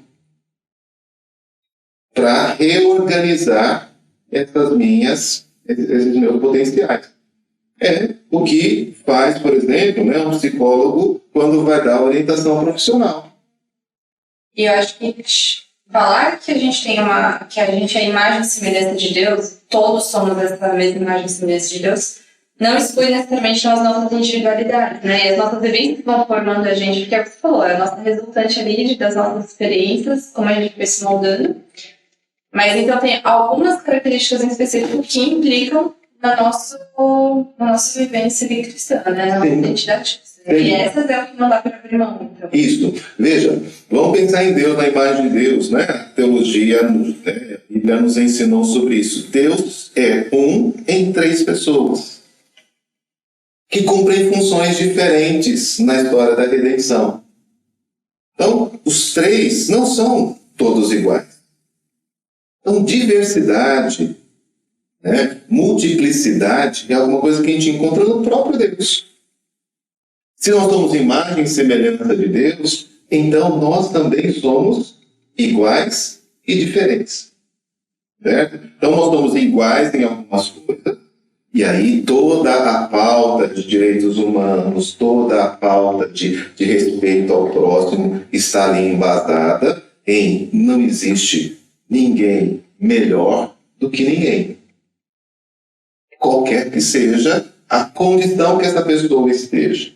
para reorganizar esses meus potenciais. É o que faz, por exemplo, né, um psicólogo quando vai dar orientação profissional. E eu acho que falar que a gente tem que a gente é a imagem e semelhança de Deus, todos somos essa mesma imagem e semelhança de Deus, não exclui necessariamente as nossas individualidades, né? E as nossas vivências vão formando a gente, porque é o que você falou, é a nossa resultante ali das nossas experiências, como a gente foi se moldando. Mas então tem algumas características em específico que implicam na nossa vivência cristã, né? Na nossa identidade. E essas é o que não dá para abrir mão. Então. Isso. Veja, vamos pensar em Deus, na imagem de Deus, né? A teologia, né? A Bíblia nos ensinou sobre isso. Deus é um em três pessoas que cumprem funções diferentes na história da redenção. Então, os três não são todos iguais. Então, diversidade, né, multiplicidade é alguma coisa que a gente encontra no próprio Deus. Se nós somos imagem e semelhança de Deus, então nós também somos iguais e diferentes. Certo? Então, nós somos iguais em algumas coisas, e aí toda a pauta de direitos humanos, toda a pauta de respeito ao próximo está ali embasada em não existe ninguém melhor do que ninguém. Qualquer que seja a condição que essa pessoa esteja.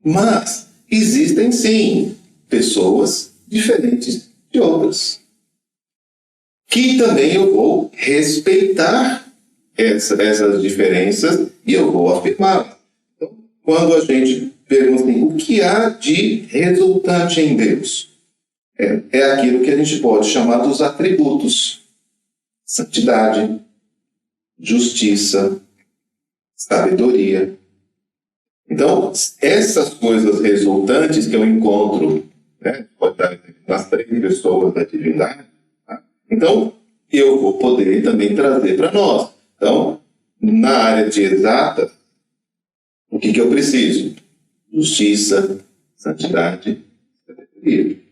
Mas existem sim pessoas diferentes de outras. Que também eu vou respeitar essas diferenças e eu vou afirmar. Então, quando a gente pergunta assim, o que há de resultante em Deus? É aquilo que a gente pode chamar dos atributos. Santidade, justiça, sabedoria. Então, essas coisas resultantes que eu encontro, né, pode estar nas três pessoas da divindade, tá? Então, eu vou poder também trazer para nós. Então, na área de exatas, o que eu preciso? Justiça, santidade, sabedoria.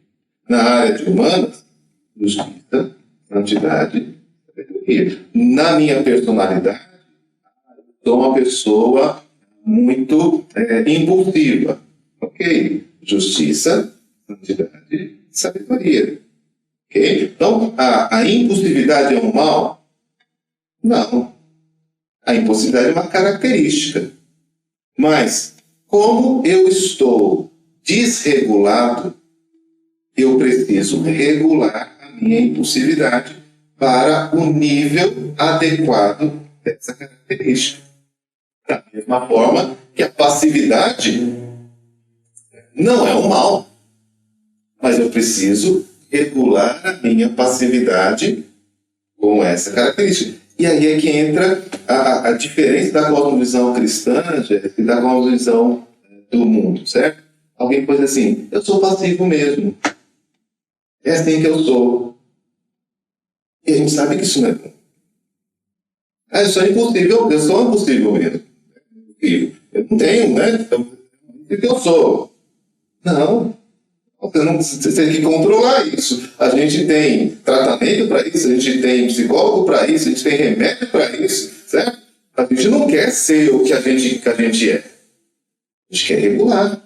Na área de humanas, justiça, santidade, sabedoria. Na minha personalidade, sou uma pessoa muito impulsiva. Ok? Justiça, santidade, sabedoria. Ok? Então, a impulsividade é um mal? Não. A impulsividade é uma característica. Mas como eu estou desregulado, eu preciso regular a minha impulsividade para o nível adequado dessa característica. Da mesma forma que a passividade não é um mal, mas eu preciso regular a minha passividade com essa característica. E aí é que entra a diferença da cosmovisão cristã e da cosmovisão do mundo, certo? Alguém pode dizer assim, eu sou passivo mesmo. É assim que eu sou. E a gente sabe que isso não é bom. Eu sou impossível, eu sou impossível mesmo. Eu não tenho, né? Então, o que eu sou? Não. Você tem que controlar isso. A gente tem tratamento para isso, a gente tem psicólogo para isso, a gente tem remédio para isso, certo? A gente não quer ser o que a gente é. A gente quer regular.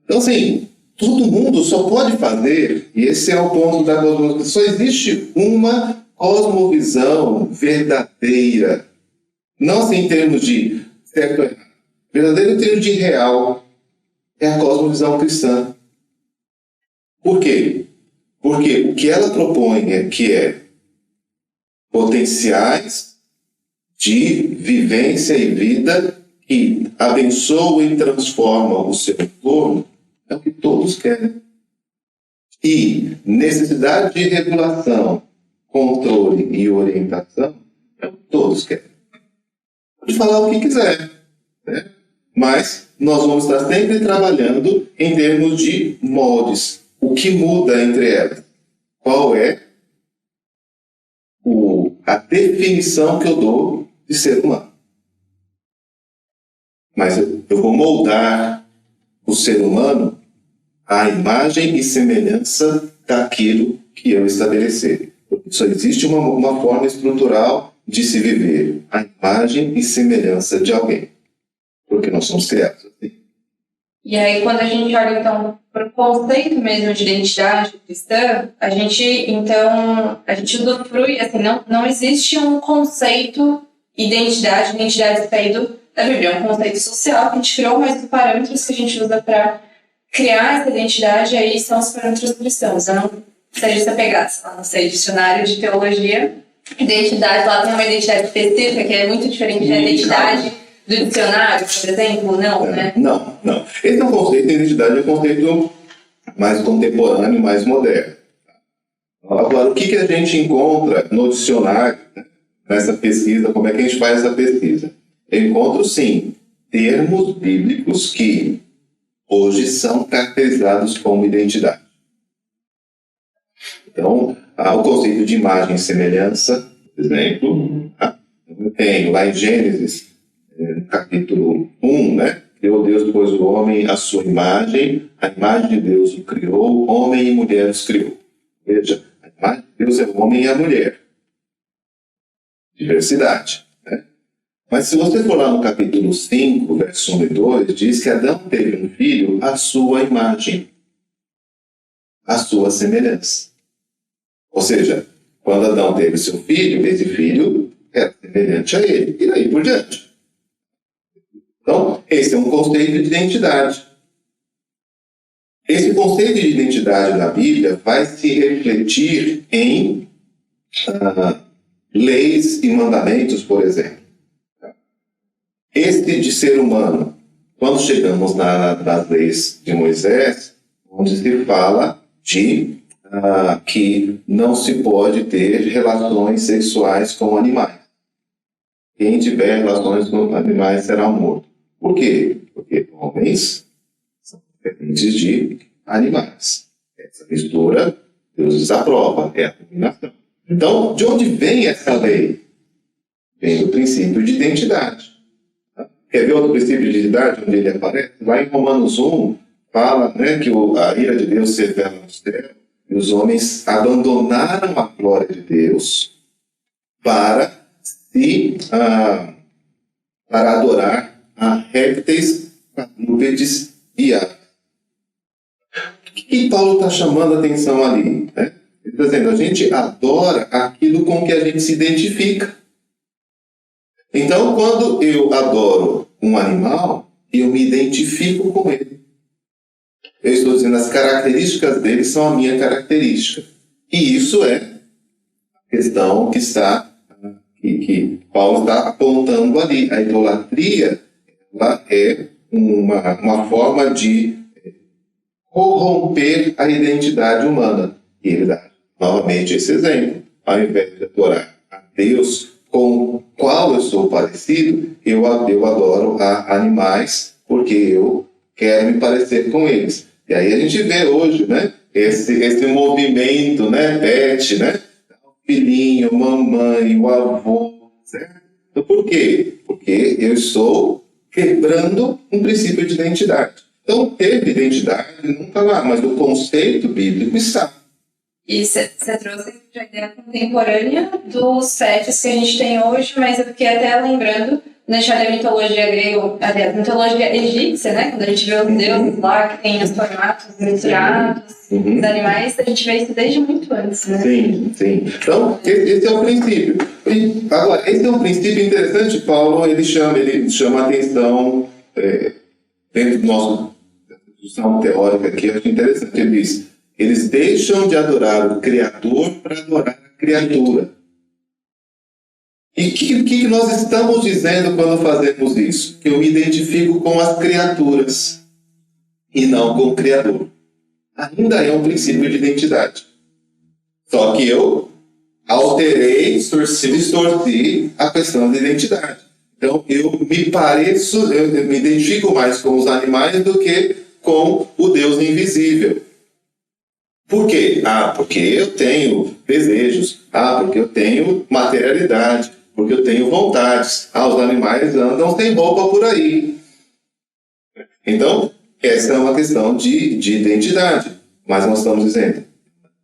Então, assim, todo mundo só pode fazer, e esse é o ponto da cosmovisão, só existe uma cosmovisão verdadeira. Não assim em termos de certo ou errado. Verdadeiro em termos de real. É a cosmovisão cristã. Por quê? Porque o que ela propõe é potenciais de vivência e vida que abençoam e transformam o seu entorno, é o que todos querem. E necessidade de regulação, controle e orientação, é o que todos querem. Pode falar o que quiser, né? Mas nós vamos estar sempre trabalhando em termos de moldes. O que muda entre elas? Qual é a definição que eu dou de ser humano? Mas eu vou moldar o ser humano à imagem e semelhança daquilo que eu estabelecer. Só existe uma forma estrutural de se viver, a imagem e semelhança de alguém. Porque nós somos criados assim. E aí, quando a gente olha, então, para o conceito mesmo de identidade cristã, a gente usufrui, assim, não existe um conceito identidade saído da Bíblia. É um conceito social que a gente criou, mas os parâmetros que a gente usa para criar essa identidade aí são os parâmetros cristãos. Eu não sei se pegar, não sei, dicionário de teologia, identidade, lá tem uma identidade específica que é muito diferente da identidade do dicionário, por exemplo, não, né? Não. Esse é um conceito de identidade, é um conceito mais contemporâneo, mais moderno. Agora, o que a gente encontra no dicionário, né, nessa pesquisa, como é que a gente faz essa pesquisa? Eu encontro, sim, termos bíblicos que hoje são caracterizados como identidade. Então, o conceito de imagem e semelhança, por exemplo, tem lá em Gênesis, no capítulo 1, né? Criou Deus, pois o homem, a sua imagem, a imagem de Deus o criou, homem e mulher os criou. Veja, a imagem de Deus é o homem e a mulher. Diversidade, né? Mas se você for lá no capítulo 5, verso 1 e 2, diz que Adão teve um filho à sua imagem, à sua semelhança. Ou seja, quando Adão teve seu filho, esse filho era semelhante a ele, e daí por diante. Então, esse é um conceito de identidade. Esse conceito de identidade na Bíblia vai se refletir em leis e mandamentos, por exemplo. Este de ser humano, quando chegamos nas leis de Moisés, onde se fala de que não se pode ter relações sexuais com animais. Quem tiver relações com animais será morto. Por quê? Porque homens são diferentes de animais. Essa mistura, Deus desaprova, é a abominação. Então, de onde vem essa lei? Vem do princípio de identidade. Quer ver outro princípio de identidade onde ele aparece? Lá em Romanos 1, fala, né, que a ira de Deus se revela no céu, e os homens abandonaram a glória de Deus para adorar a répteis, quadrúpedes e aves. O que Paulo está chamando a atenção ali? Né? Ele está dizendo, a gente adora aquilo com que a gente se identifica. Então, quando eu adoro um animal, e eu me identifico com ele. Eu estou dizendo, as características dele são a minha característica. E isso é a questão que Paulo está apontando ali. A idolatria, ela é uma forma de corromper a identidade humana. E ele dá novamente esse exemplo. Ao invés de adorar a Deus com o qual eu sou parecido, eu adoro a animais porque eu quero me parecer com eles. E aí a gente vê hoje, né, esse movimento, né, pet, né, o filhinho, mamãe, o avô, certo? Então, por quê? Porque eu estou quebrando um princípio de identidade. Então, ter identidade não está lá, mas o conceito bíblico está. E você trouxe a ideia contemporânea dos pets que a gente tem hoje, mas eu fiquei até lembrando, deixar da mitologia grega, a mitologia egípcia, né? Quando a gente vê os deuses lá, que tem os formatos misturados, os animais, a gente vê isso desde muito antes, né? Sim, sim. Então, esse é o princípio. E, agora, esse é um princípio interessante. Paulo, ele chama a atenção dentro da nossa discussão teórica aqui, eu acho interessante. Ele diz, eles deixam de adorar o Criador para adorar a criatura. E o que nós estamos dizendo quando fazemos isso? Que eu me identifico com as criaturas e não com o Criador. Ainda é um princípio de identidade. Só que eu alterei, distorci a questão de identidade. Então, eu me identifico mais com os animais do que com o Deus invisível. Por quê? Porque eu tenho desejos. Porque eu tenho materialidade. Porque eu tenho vontades. Os animais andam sem roupa por aí. Então, essa é uma questão de identidade. Mas nós estamos dizendo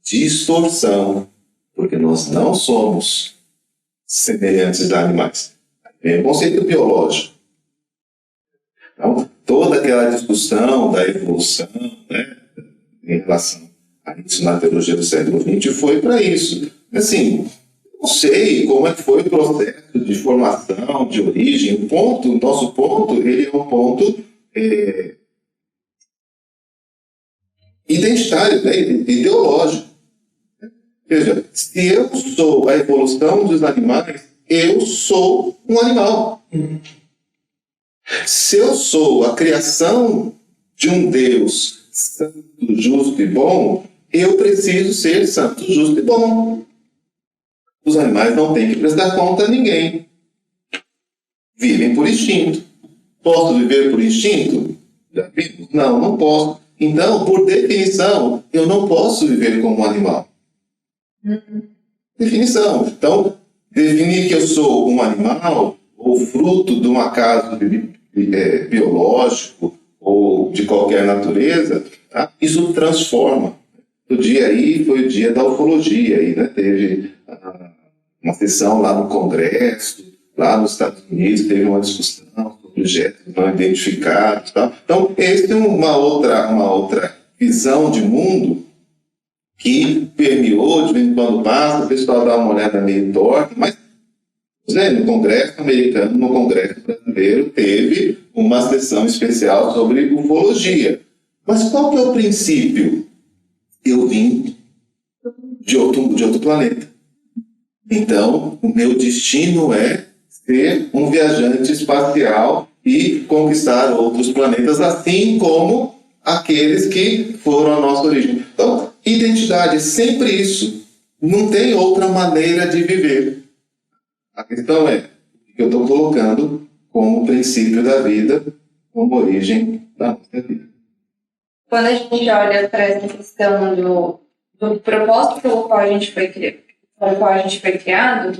distorção. Porque nós não somos semelhantes a animais. É um conceito biológico. Então, toda aquela discussão da evolução, né, em relação a isso na teologia do século XX foi para isso. Assim, não sei como é que foi o processo de formação, de origem. O nosso ponto, ele é um ponto identitário, né, ideológico. Veja, se eu sou a evolução dos animais, eu sou um animal. Se eu sou a criação de um Deus santo, justo e bom, eu preciso ser santo, justo e bom. Os animais não têm que prestar conta a ninguém. Vivem por instinto. Posso viver por instinto? Não, não posso. Então, por definição, eu não posso viver como um animal. Definição. Então, definir que eu sou um animal ou fruto de um acaso biológico ou de qualquer natureza, tá? Isso transforma. O dia aí foi o dia da ufologia. Aí, né? Teve uma sessão lá no Congresso, lá nos Estados Unidos, teve uma discussão sobre objetos não identificados. Tá? Então, essa é uma outra visão de mundo que permeou, de vez em quando passa, o pessoal dá uma olhada meio torta, mas no Congresso americano, no Congresso brasileiro, teve uma sessão especial sobre ufologia. Mas qual que é o princípio? Eu vim de outro planeta. Então, o meu destino é ser um viajante espacial e conquistar outros planetas, assim como aqueles que foram a nossa origem. Então, identidade é sempre isso. Não tem outra maneira de viver. A questão é o que eu estou colocando como princípio da vida, como origem da nossa vida. Quando a gente olha para essa questão do propósito pelo qual a gente foi criado,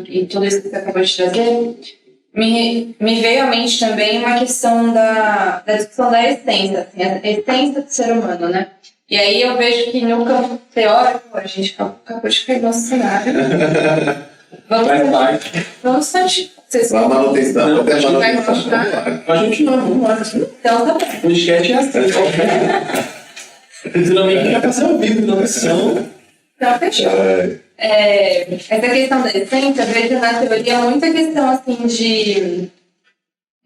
e tudo isso que você acabou de trazer, me veio à mente também uma questão da discussão da essência, assim, a essência do ser humano, né? E aí eu vejo que no campo teórico, a gente acabou de cair no nosso cenário. Vamos Só manutenção, até manutenção. A gente não, vamos lá. Então tá bom. O podcast é assim. Literalmente a gente vai passar o vídeo na noção. Então fechou. Essa questão da essência, eu vejo na teoria muita questão assim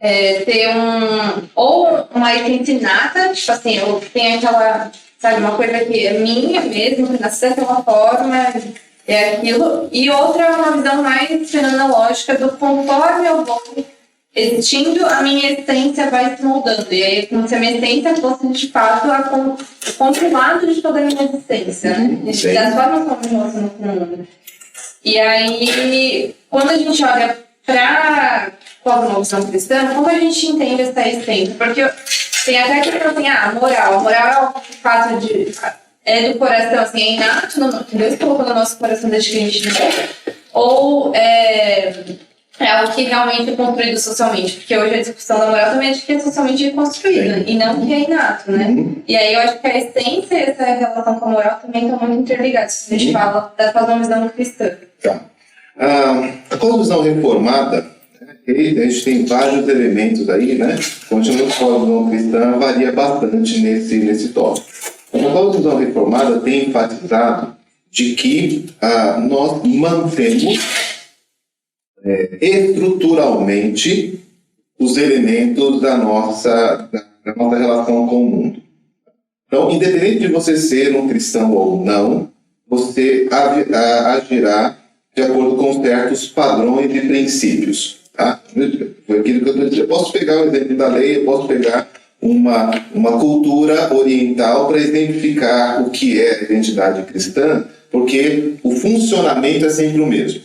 ter ou uma essência inata, tipo assim, eu tenho aquela, sabe, uma coisa que é minha mesmo, que nasceu daquela forma, é aquilo, e outra é uma visão mais fenomenológica do conforme eu vou existindo, a minha essência vai se moldando, e aí como se a minha essência fosse de fato o compilado de toda a minha existência, né? Das formas como eu me relaciono com o mundo. E aí, quando a gente olha para a visão cristã, como a gente entende essa essência? Porque tem até que falar assim, a moral é o fato de... é do coração, assim, é inato, que Deus colocou no nosso coração desde que a gente nasceu, ou é algo que realmente é construído socialmente? Porque hoje a discussão da moral também é de que é socialmente construída, e não que é inato, né? E aí eu acho que a essência e essa relação com a moral também estão muito interligados, se a gente fala da cosmovisão cristã. Tá. A cosmovisão reformada, a gente tem vários elementos aí, né? Continuando com a cosmovisão cristã, varia bastante nesse tópico. A cosmovisão reformada tem enfatizado de que nós mantemos estruturalmente os elementos da nossa relação com o mundo. Então, independente de você ser um cristão ou não, você agirá de acordo com certos padrões e princípios. Tá? Foi aquilo que eu estou dizendo. Eu posso pegar o exemplo da lei, eu posso pegar uma cultura oriental para identificar o que é a identidade cristã, porque o funcionamento é sempre o mesmo.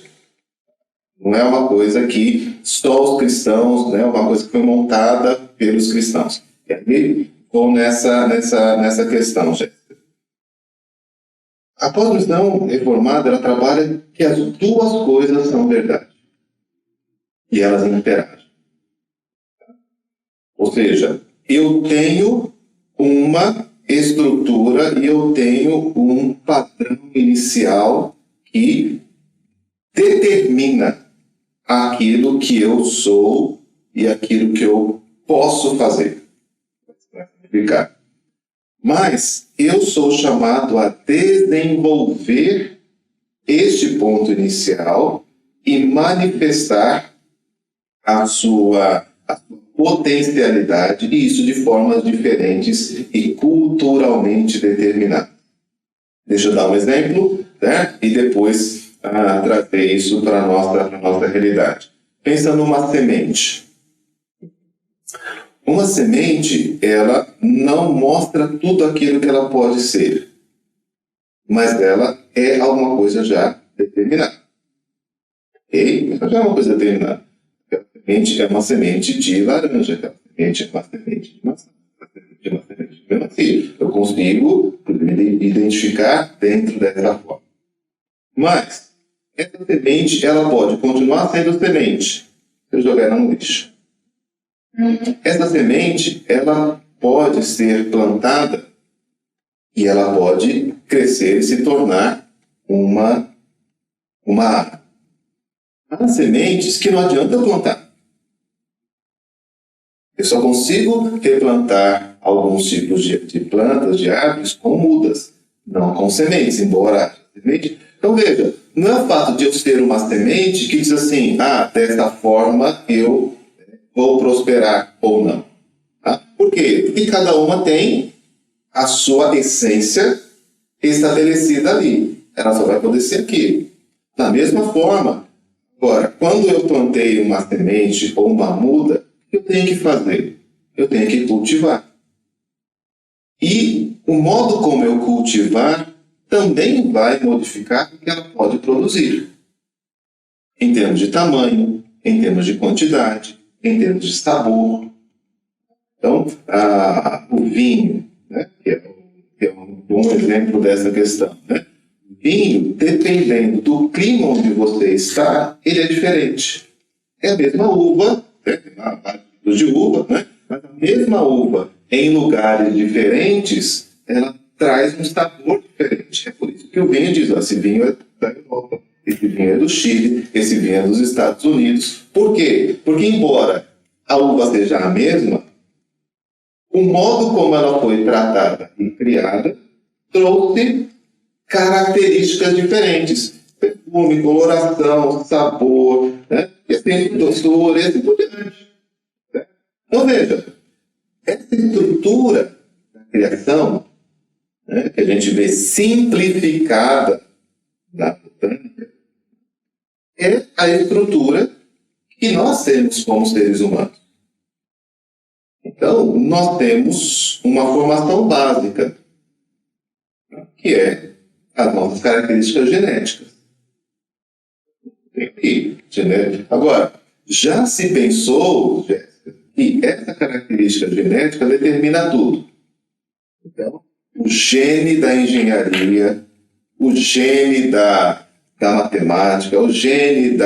Não é uma coisa que só os cristãos, né? Uma coisa que foi montada pelos cristãos. E aí, vou nessa questão, gente. A cosmovisão reformada, ela trabalha que as duas coisas são verdade. E elas interagem. Ou seja, eu tenho uma estrutura e eu tenho um padrão inicial que determina aquilo que eu sou e aquilo que eu posso fazer. Vai explicar. Mas eu sou chamado a desenvolver este ponto inicial e manifestar a sua potencialidade, e isso de formas diferentes e culturalmente determinadas. Deixa eu dar um exemplo, né? E depois trazer isso para a nossa realidade. Pensa numa semente. Uma semente, ela não mostra tudo aquilo que ela pode ser, mas ela é alguma coisa já determinada. Ok? Ela já é uma coisa determinada. Aquela semente é uma semente de laranja, aquela semente é uma semente de maçã, é uma semente de melancia. Eu consigo me identificar dentro dessa forma. Mas essa semente, ela pode continuar sendo semente se eu jogar ela no lixo. Essa semente, ela pode ser plantada e ela pode crescer e se tornar uma árvore. Há sementes que não adianta plantar. Eu só consigo replantar alguns tipos de plantas, de árvores, com mudas, não com sementes, embora haja semente. Então veja, não é o fato de eu ser uma semente que diz assim, dessa forma eu vou prosperar ou não. Tá? Por quê? Porque cada uma tem a sua essência estabelecida ali. Ela só vai poder ser aquilo. Da mesma forma, agora, quando eu plantei uma semente ou uma muda, o que eu tenho que fazer? Eu tenho que cultivar. E o modo como eu cultivar também vai modificar o que ela pode produzir. Em termos de tamanho, em termos de quantidade, em termos de sabor. Então, o vinho, né, que é um bom exemplo dessa questão. Né? O vinho, dependendo do clima onde você está, ele é diferente. É a mesma uva, né, tem vários tipos de uva, né, mas a mesma uva, em lugares diferentes, ela traz um sabor diferente. É por isso que o vinho diz, esse vinho é da Europa. Esse vinho é do Chile, esse vinho é dos Estados Unidos. Por quê? Porque, embora a uva seja a mesma, o modo como ela foi tratada e criada trouxe características diferentes. Perfume, coloração, sabor, né? E assim, doçura, e assim por diante. Né? Ou seja, essa estrutura da criação, né, que a gente vê simplificada na botânica, é a estrutura que nós temos como seres humanos. Então, nós temos uma formação básica, que é as nossas características genéticas. Tem aqui, genética. Agora, já se pensou, Jéssica, que essa característica genética determina tudo. Então, o gene da engenharia, o gene da matemática, o gene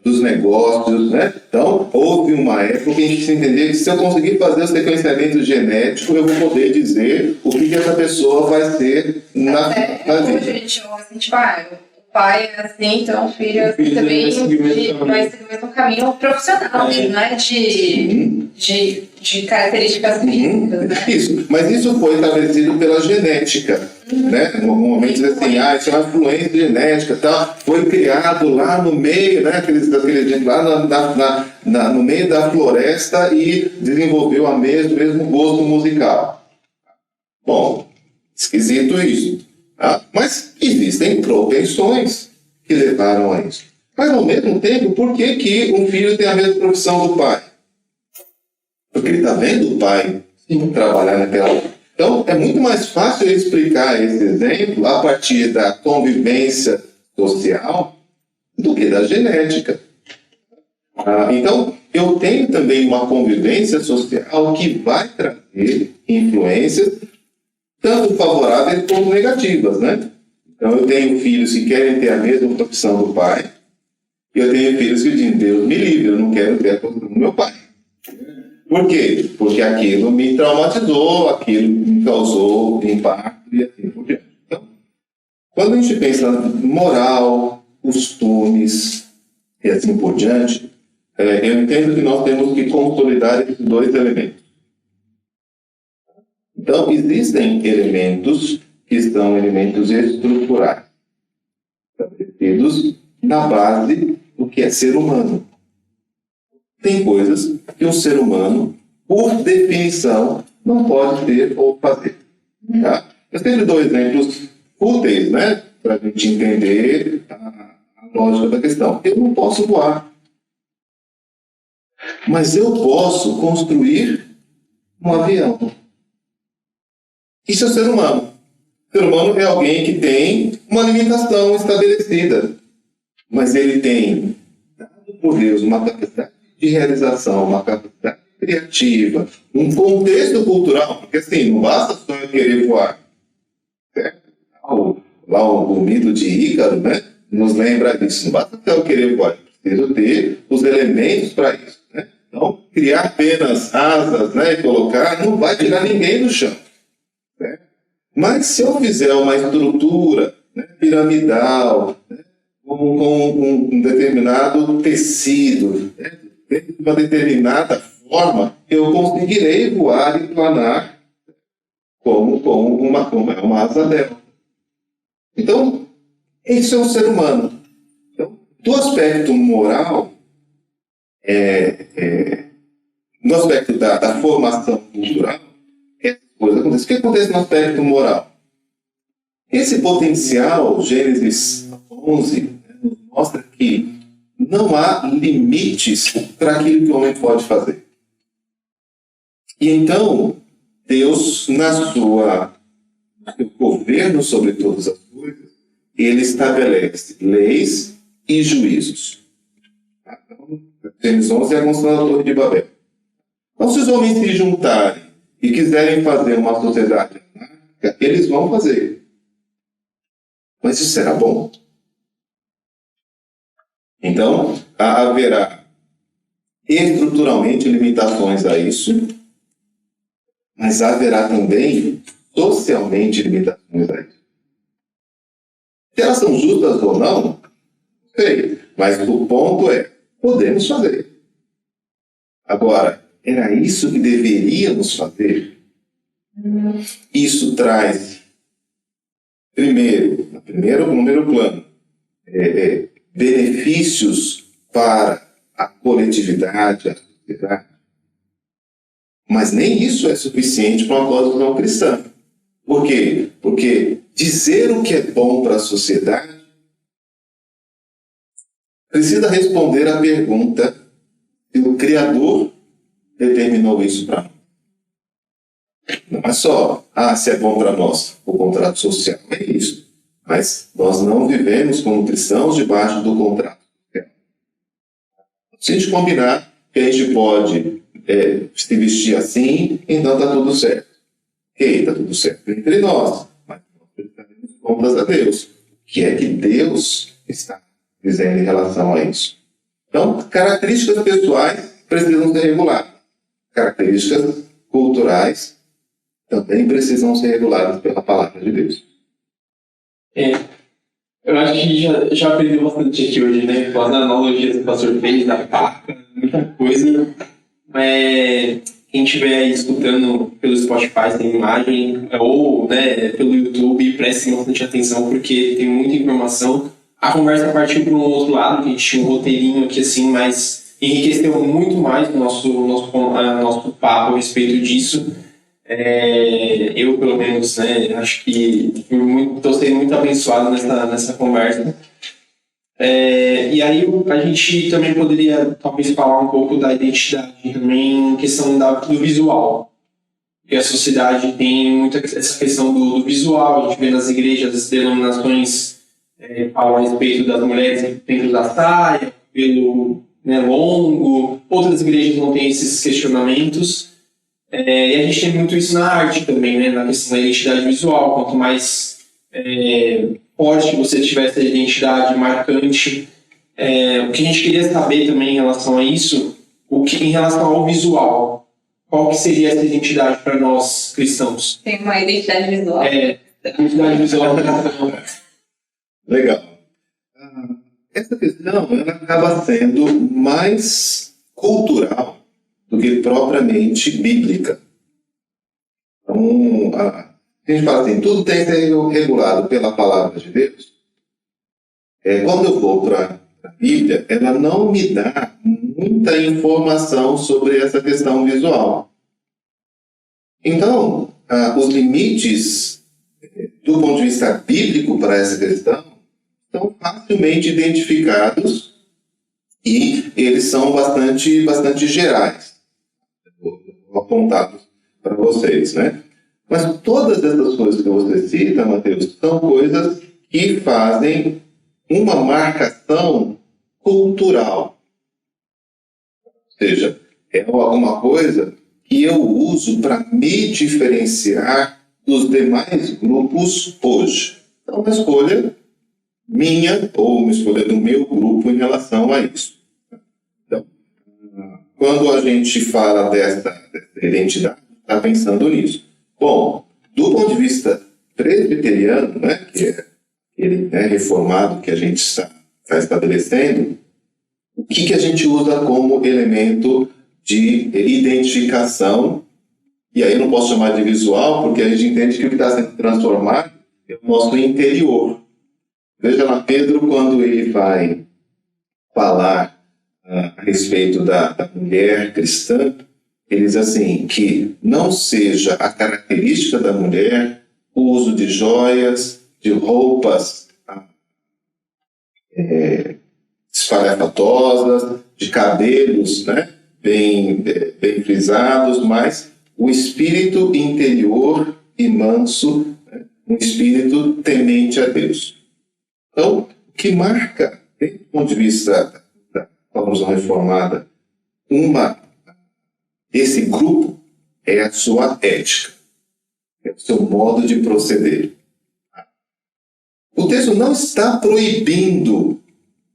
dos negócios, né? Então, houve uma época em que se entendia que se eu conseguir fazer o sequenciamento genético, eu vou poder dizer o que essa pessoa vai ser na vida. Hoje a gente ouve assim, tipo, o pai é assim, então o filho é assim também vai seguir o mesmo caminho profissional, não é de características físicas, né? Isso, mas isso foi estabelecido pela genética, né? No momento assim, isso é uma influência genética, tal, foi criado lá no meio, né? Lá no meio da floresta e desenvolveu o mesmo gosto musical. Bom, esquisito isso. Mas existem propensões que levaram a isso. Mas, ao mesmo tempo, por que um filho tem a mesma profissão do pai? Porque ele está vendo o pai trabalhar naquela... Então, é muito mais fácil eu explicar esse exemplo a partir da convivência social do que da genética. Então, eu tenho também uma convivência social que vai trazer influências tanto favoráveis como negativas, né? Então, eu tenho filhos que querem ter a mesma profissão do pai, e eu tenho filhos que dizem, Deus me livre, eu não quero ter a profissão do meu pai. Por quê? Porque aquilo me traumatizou, aquilo me causou impacto e assim por diante. Então, quando a gente pensa em moral, costumes e assim por diante, eu entendo que nós temos que consolidar esses dois elementos. Então, existem elementos que são elementos estruturais, estabelecidos na base do que é ser humano. Tem coisas que um ser humano, por definição, não pode ter ou fazer. Tá? Eu sempre dou exemplos úteis, né? Para a gente entender a lógica da questão. Eu não posso voar. Mas eu posso construir um avião. Isso é ser humano. Ser humano é alguém que tem uma limitação estabelecida. Mas ele tem, dado por Deus, uma capacidade de realização, uma capacidade criativa, um contexto cultural, porque assim, não basta só eu querer voar. Certo? Lá o mito de Ícaro, né, nos lembra disso. Não basta só eu querer voar, eu preciso ter os elementos para isso. Né? Então, criar apenas asas, né, e colocar, não vai tirar ninguém do chão. Certo? Mas se eu fizer uma estrutura, né, piramidal, né, com um determinado tecido, né, de uma determinada forma, eu conseguirei voar e planar como uma asa delta. Então, isso é um ser humano. Então, do aspecto moral, no aspecto da formação cultural, essa coisa acontece. O que acontece no aspecto moral? Esse potencial, Gênesis 11, nos mostra que não há limites para aquilo que o homem pode fazer. E então, Deus, no seu governo sobre todas as coisas, ele estabelece leis e juízos. Então, Gênesis 11 é a construção da Torre de Babel. Então, se os homens se juntarem e quiserem fazer uma sociedade anárquica, eles vão fazer. Mas isso será bom? Então, haverá estruturalmente limitações a isso, mas haverá também socialmente limitações a isso. Se elas são justas ou não sei, mas o ponto é, podemos fazer. Agora, era isso que deveríamos fazer? Isso traz, no primeiro plano, benefícios para a coletividade, a sociedade. Mas nem isso é suficiente para uma cosmovisão cristã. Por quê? Porque dizer o que é bom para a sociedade precisa responder à pergunta se o Criador determinou isso para nós. Não é só, se é bom para nós, o contrato social, é isso. Mas nós não vivemos como cristãos debaixo do contrato social. Se a gente combinar que a gente pode se vestir assim, então está tudo certo. Ok, está tudo certo entre nós, mas nós precisamos contas a Deus. O que é que Deus está dizendo em relação a isso? Então, características pessoais precisam ser reguladas. Características culturais também precisam ser reguladas pela palavra de Deus. Eu acho que já aprendeu bastante aqui hoje, né? Com as analogias que o pastor fez, da paca, muita coisa. Quem estiver aí escutando pelo Spotify, tem imagem, ou pelo YouTube, prestem bastante atenção, porque tem muita informação. A conversa partiu para um outro lado, que a gente tinha um roteirinho aqui assim, mas enriqueceu muito mais o nosso papo a respeito disso. Eu, pelo menos, acho que estou sendo muito abençoado nessa conversa. E aí a gente também poderia talvez falar um pouco da identidade também em questão do visual, porque a sociedade tem muito essa questão do visual. A gente vê nas igrejas as denominações falam a respeito das mulheres dentro da saia, pelo longo. Outras igrejas não têm esses questionamentos, e a gente tem muito isso na arte também, na questão da identidade visual. Quanto mais forte você tiver essa identidade marcante. O que a gente queria saber também em relação a isso, em relação ao visual, qual que seria essa identidade para nós cristãos? Tem uma identidade visual. Identidade visual. Legal. Essa questão ela acaba sendo mais cultural do que propriamente bíblica. Então, a gente fala assim, tudo tem que ser regulado pela palavra de Deus. Quando eu vou para a Bíblia, ela não me dá muita informação sobre essa questão visual. Então, os limites do ponto de vista bíblico para essa questão são facilmente identificados e eles são bastante gerais, apontados para vocês, Mas todas essas coisas que você cita, Mateus, são coisas que fazem uma marcação cultural. Ou seja, é alguma coisa que eu uso para me diferenciar dos demais grupos hoje. Então, uma escolha minha ou uma escolha do meu grupo em relação a isso. Então, quando a gente fala dessa identidade, está pensando nisso. Bom, do ponto de vista presbiteriano, que é ele reformado que a gente está estabelecendo, o que a gente usa como elemento de identificação? E aí eu não posso chamar de visual, porque a gente entende que o que está sendo transformado é o nosso interior. Veja lá, Pedro, quando ele vai falar a respeito da mulher cristã, ele diz assim, que não seja a característica da mulher o uso de joias, de roupas espalhafatosas, de cabelos bem frisados, mas o espírito interior e manso, um espírito temente a Deus. Então, o que marca, do ponto de vista da cosmovisão reformada, esse grupo é a sua ética, é o seu modo de proceder. O texto não está proibindo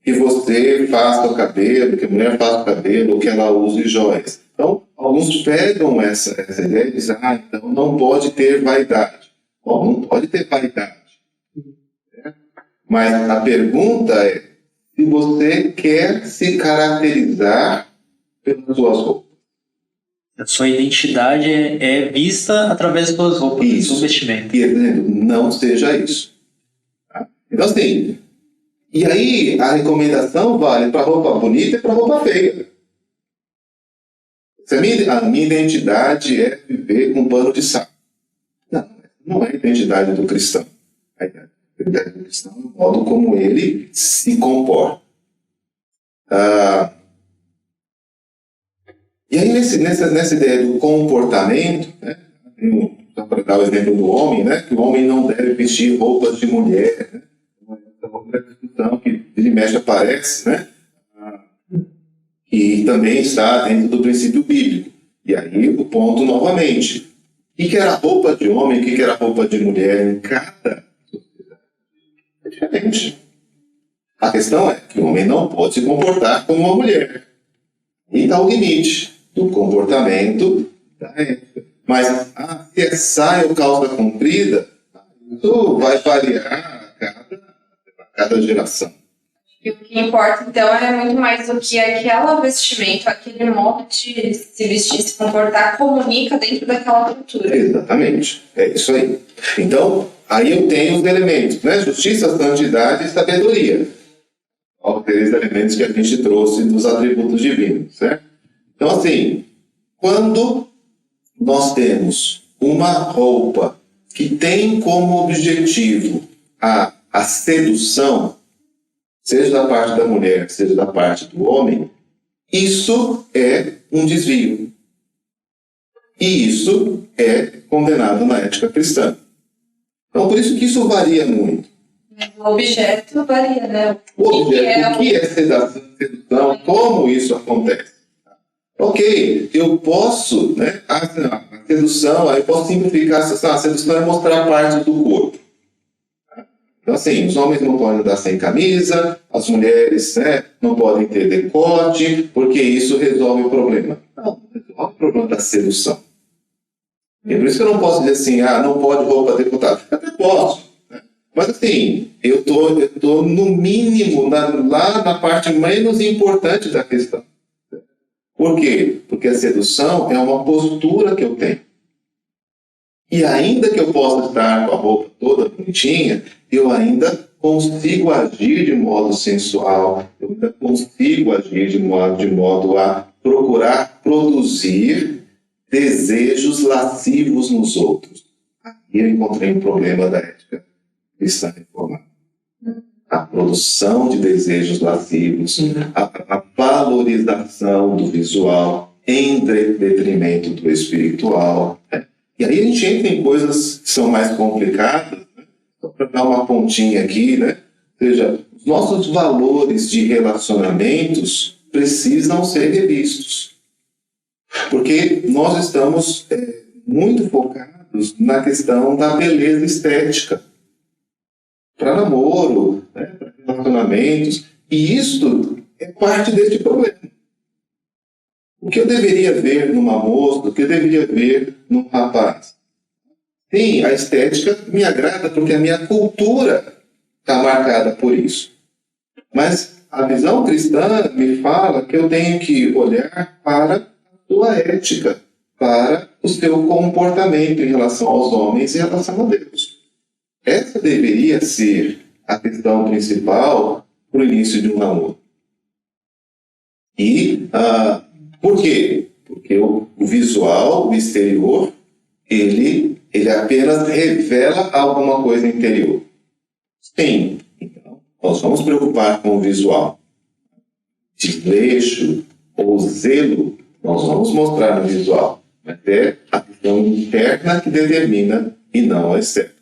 que você faça o cabelo, que a mulher faça o cabelo, ou que ela use joias. Então, alguns pegam essa ideia e dizem, então não pode ter vaidade. Bom, não pode ter vaidade. Mas a pergunta é se você quer se caracterizar pelas suas roupas. A sua identidade é vista através das suas roupas, do seu vestimento. E não seja isso. Então, assim, e aí a recomendação vale para roupa bonita e para roupa feia. Se a minha identidade é viver com um pano de saco. Não é a identidade do cristão. A identidade do cristão é o modo como ele se comporta. E aí, nessa ideia do comportamento, né, só para dar o exemplo do homem, né, que o homem não deve vestir roupas de mulher, né, essa outra discussão que ele mexe aparece, né, e também está dentro do princípio bíblico. E aí o ponto novamente, o que era roupa de homem, o que era roupa de mulher em cada sociedade é diferente. A questão é que o homem não pode se comportar como uma mulher. E está o limite do comportamento da época. Mas se é saia ou calça comprida, isso vai variar a cada geração. E o que importa, então, é muito mais o que aquela vestimenta, aquele modo de se vestir, se comportar, comunica dentro daquela cultura. Exatamente. É isso aí. Então, aí eu tenho os elementos, né? Justiça, santidade e sabedoria. Os 3 elementos que a gente trouxe dos atributos divinos, certo? Então, assim, quando nós temos uma roupa que tem como objetivo a sedução, seja da parte da mulher, seja da parte do homem, isso é um desvio. E isso é condenado na ética cristã. Então, por isso que isso varia muito. O objeto varia, né? O objeto, o que é sedução, como isso acontece. Ok, eu posso, né, a sedução, aí eu posso simplificar a sedução é mostrar parte do corpo. Então, assim, os homens não podem andar sem camisa, as mulheres, né, não podem ter decote, porque isso resolve o problema. Não resolve o problema da sedução. E por isso que eu não posso dizer assim, não pode roupa decotada. Até posso. Né? Mas, assim, eu tô no mínimo, lá na parte menos importante da questão. Por quê? Porque a sedução é uma postura que eu tenho. E ainda que eu possa estar com a roupa toda bonitinha, eu ainda consigo agir de modo sensual, eu ainda consigo agir de modo a procurar produzir desejos lascivos nos outros. Aqui eu encontrei um problema da ética cristã reformada. A produção de desejos lascivos, a valorização do visual em detrimento do espiritual. Né? E aí a gente entra em coisas que são mais complicadas, né? Só para dar uma pontinha aqui, né? Ou seja, os nossos valores de relacionamentos precisam ser revistos. Porque nós estamos muito focados na questão da beleza estética. Para namoro, né? Para relacionamentos. E isso é parte deste problema. O que eu deveria ver numa moça, o que eu deveria ver num rapaz? Sim, a estética me agrada porque a minha cultura está marcada por isso. Mas a visão cristã me fala que eu tenho que olhar para a sua ética, para o seu comportamento em relação aos homens e em relação a Deus. Essa deveria ser a questão principal para o início de um namoro. E por quê? Porque o visual, o exterior, ele apenas revela alguma coisa interior. Sim, então, nós vamos preocupar com o visual. Desleixo ou zelo, nós vamos mostrar no visual. Mas é a questão interna que determina e não a externa.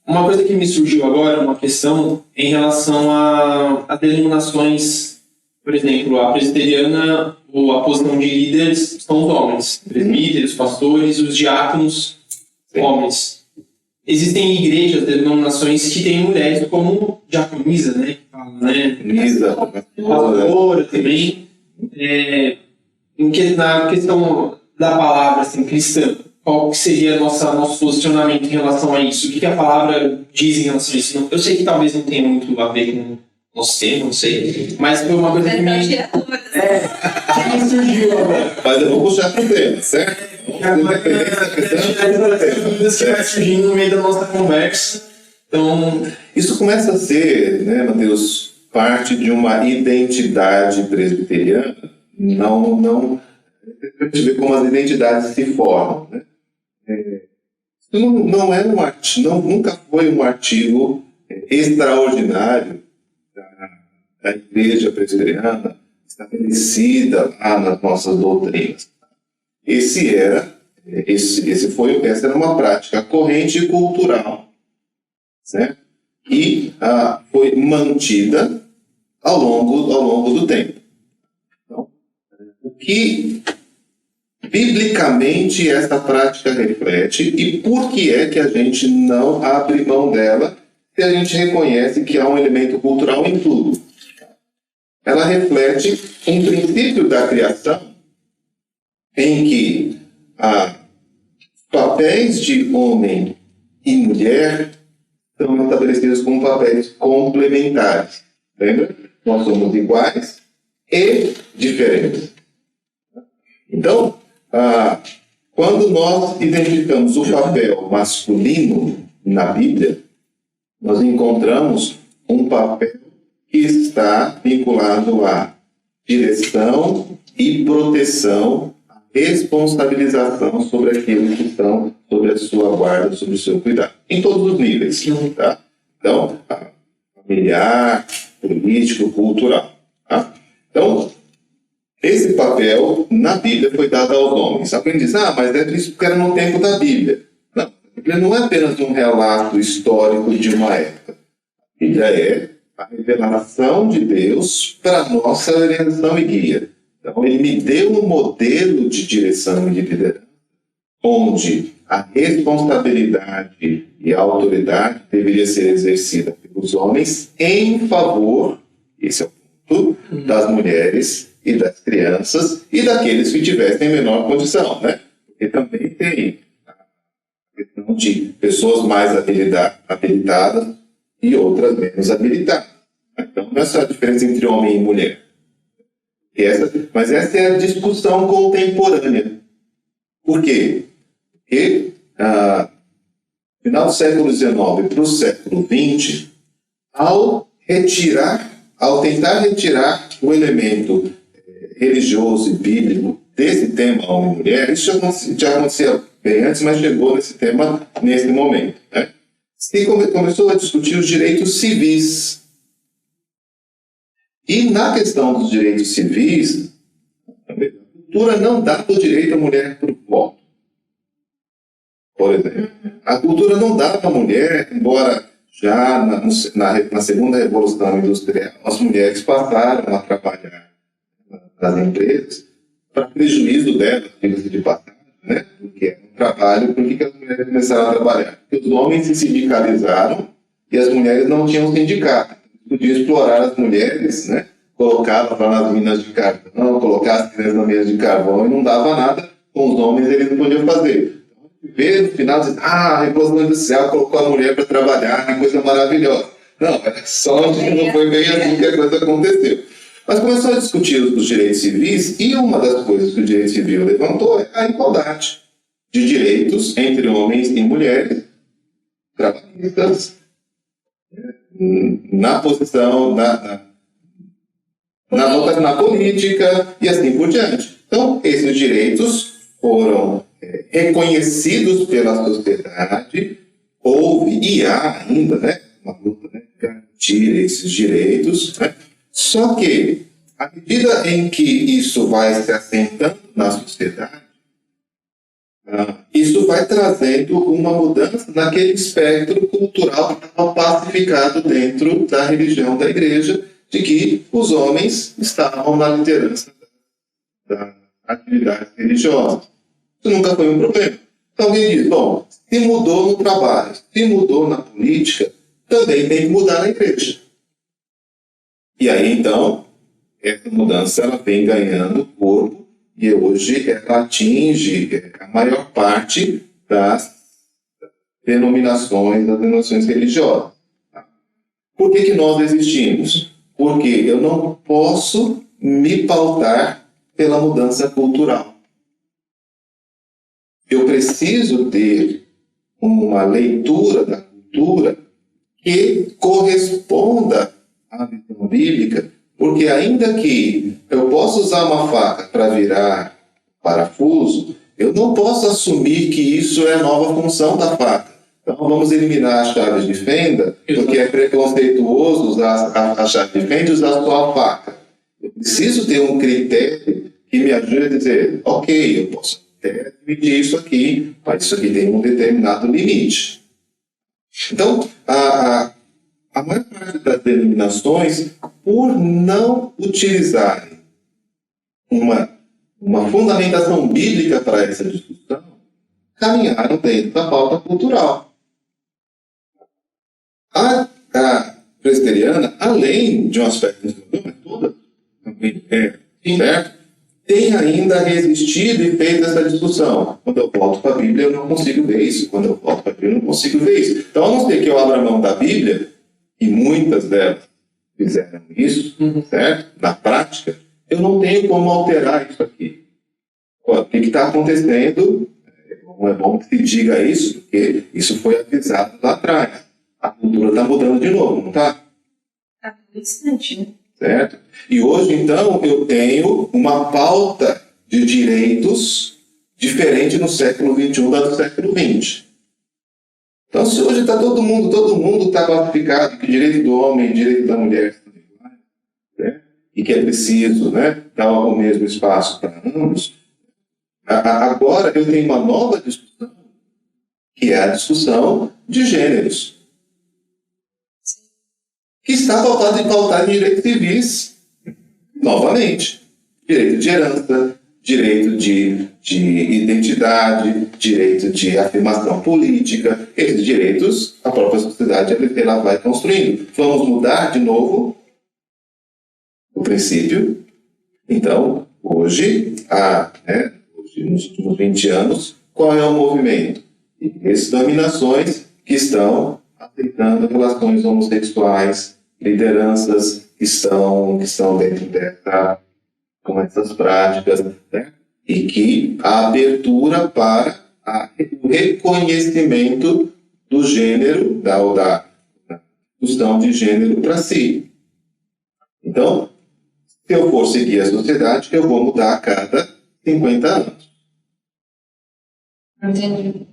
Uma coisa que me surgiu agora, uma questão em relação a denominações, por exemplo, a presbiteriana, ou a posição de líderes são os homens, presbíteros, pastores, os diáconos, homens. Existem igrejas, denominações que têm mulheres como diaconisa, né? Pastora também. Na questão da palavra assim, cristã, qual seria nosso posicionamento em relação a isso? O que a palavra diz em relação a isso? Eu sei que talvez não tenha muito a ver com o nosso tema, não sei, mas foi uma coisa que me surgiu agora. Mas eu vou puxar para o tema, certo? Dúvidas que vai surgindo no meio da nossa conversa. Então, isso começa a ser, né, Mateus, parte de uma identidade presbiteriana A gente vê como as identidades se formam, né? Isso não é um artigo, nunca foi um artigo extraordinário da Igreja Presbiteriana estabelecida lá nas nossas doutrinas. Essa era uma prática corrente e cultural, certo? E foi mantida ao longo do tempo. Então, o que biblicamente essa prática reflete e por que é que a gente não abre mão dela se a gente reconhece que há um elemento cultural em tudo? Ela reflete um princípio da criação em que papéis de homem e mulher são estabelecidos como papéis complementares. Lembra? Nós somos iguais e diferentes. Então, quando nós identificamos o papel masculino na Bíblia, nós encontramos um papel que está vinculado à direção e proteção, à responsabilização sobre aqueles que estão sobre a sua guarda, sobre o seu cuidado, em todos os níveis. Tá? Então, familiar, político, cultural. Tá? Então, esse papel na Bíblia foi dado aos homens. Alguém diz, mas é isso porque era no tempo da Bíblia. Não, a Bíblia não é apenas um relato histórico de uma época. A Bíblia é a revelação de Deus para a nossa orientação e guia. Então, ele me deu um modelo de direção e de liderança, onde a responsabilidade e a autoridade deveria ser exercida pelos homens em favor, esse é o ponto, das mulheres e das crianças e daqueles que tivessem menor condição, né? Porque também tem a questão de pessoas mais habilitadas e outras menos habilitadas. Então, não é só a diferença entre homem e mulher. Mas essa é a discussão contemporânea. Por quê? Porque, final do século XIX para o século XX, ao tentar retirar o elemento religioso e bíblico desse tema homem e mulher, isso já acontecia bem antes, mas chegou nesse tema nesse momento, né? Se começou a discutir os direitos civis. E na questão dos direitos civis, a cultura não dá o direito à mulher para o voto. Por exemplo, a cultura não dá para a mulher, embora já na segunda revolução industrial as mulheres passaram a trabalhar nas empresas para prejuízo delas, diga-se de passagem, né? Porque é um trabalho, por que as mulheres começaram a trabalhar? Porque os homens se sindicalizaram e as mulheres não tinham sindicato. Podiam explorar as mulheres, né? Colocava lá nas minas de carvão, colocar as crianças nas minas de carvão e não dava nada, com os homens eles não podiam fazer. Então, vê no final, diz, a Revolução Industrial colocou a mulher para trabalhar, que coisa maravilhosa. Não, era só não foi bem assim que a coisa aconteceu. Mas começou a discutir os direitos civis e uma das coisas que o direito civil levantou é a igualdade de direitos entre homens e mulheres, trabalhistas, na posição, na política e assim por diante. Então, esses direitos foram reconhecidos pela sociedade, houve e há ainda, né, uma luta, né, garantir esses direitos, né? Só que, à medida em que isso vai se assentando na sociedade, isso vai trazendo uma mudança naquele espectro cultural que estava pacificado dentro da religião da igreja, de que os homens estavam na liderança da atividade religiosa. Isso nunca foi um problema. Então alguém diz, bom, se mudou no trabalho, se mudou na política, também tem que mudar na igreja. E aí, então, essa mudança ela vem ganhando corpo e hoje ela atinge a maior parte das denominações religiosas. Por que nós existimos? Porque eu não posso me pautar pela mudança cultural. Eu preciso ter uma leitura da cultura que corresponda à visão bíblica, porque ainda que eu posso usar uma faca para virar parafuso, eu não posso assumir que isso é a nova função da faca. Então vamos eliminar as chaves de fenda, porque é preconceituoso usar a chave de fenda e usar só a faca. Eu preciso ter um critério que me ajude a dizer, ok, eu posso até dividir isso aqui, mas isso aqui tem um determinado limite. Então, a maior parte das denominações, por não utilizarem uma fundamentação bíblica para essa discussão, caminharam dentro da pauta cultural. A presbiteriana, além de um aspecto institucional, toda certo? Tem ainda resistido e feito essa discussão. Quando eu volto para a Bíblia, eu não consigo ver isso. Quando eu volto para a Bíblia, eu não consigo ver isso. Então, a não ser que eu abra mão da Bíblia, e muitas delas fizeram isso, certo? Na prática, eu não tenho como alterar isso aqui. O que está acontecendo? Não é bom que se diga isso, porque isso foi avisado lá atrás. A cultura está mudando de novo, não está? Está interessante, né? Certo? E hoje, então, eu tenho uma pauta de direitos diferente no século XXI da do século XX. Então, se hoje está todo mundo está classificado que direito do homem e direito da mulher, né? E que é preciso, né, dar o mesmo espaço para ambos, agora eu tenho uma nova discussão, que é a discussão de gêneros, que está pautada em direitos civis, novamente. Direito de herança, direito de identidade, direito de afirmação política. Esses direitos, a própria sociedade ela vai construindo. Vamos mudar de novo o princípio. Então, hoje, nos últimos 20 anos, qual é o movimento? Essas dominações que estão aceitando relações homossexuais, lideranças que estão dentro com essas práticas, né? E que a abertura para o reconhecimento do gênero, da discussão de gênero para si. Então, se eu for seguir a sociedade, eu vou mudar a cada 50 anos. Entendi.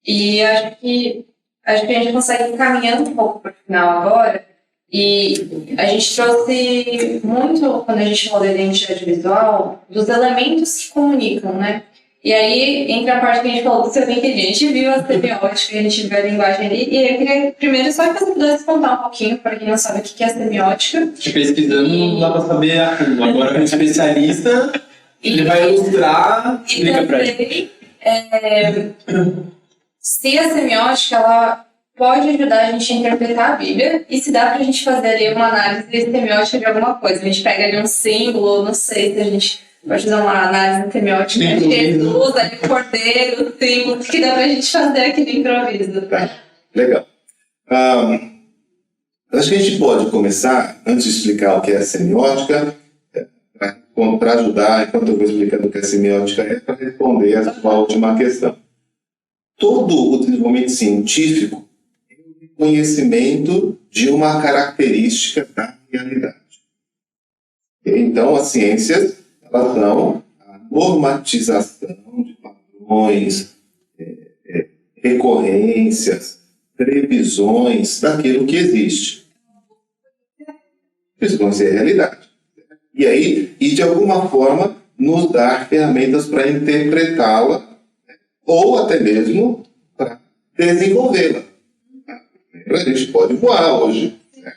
E acho que a gente consegue ir caminhando um pouco para o final agora. E a gente trouxe muito, quando a gente falou da identidade visual, dos elementos que comunicam, né? E aí, entre a parte que a gente falou do seu LinkedIn, a gente viu a semiótica, a gente viu a linguagem ali, e aí eu queria primeiro só que você pudesse contar um pouquinho, para quem não sabe o que é semiótica. Pesquisando não dá para saber a fundo. Agora, como especialista, ele vai ilustrar, explica para ele. Se a semiótica, ela pode ajudar a gente a interpretar a Bíblia, e se dá pra gente fazer ali uma análise semiótica de alguma coisa. A gente pega ali um símbolo, não sei se a gente pode fazer uma análise semiótica de Jesus, ali o cordeiro, o símbolo, que dá pra gente fazer aqui no improviso. Tá, legal. Acho que a gente pode começar, antes de explicar o que é a semiótica, para ajudar, enquanto eu vou explicando o que a semiótica é, para responder a sua última questão. Todo o desenvolvimento científico é o conhecimento de uma característica da realidade. Então, as ciências, elas são a normatização de padrões, recorrências, previsões daquilo que existe. Isso vai ser a realidade. E de alguma forma, nos dar ferramentas para interpretá-la, ou até mesmo para desenvolvê-la. A gente pode voar hoje. Né?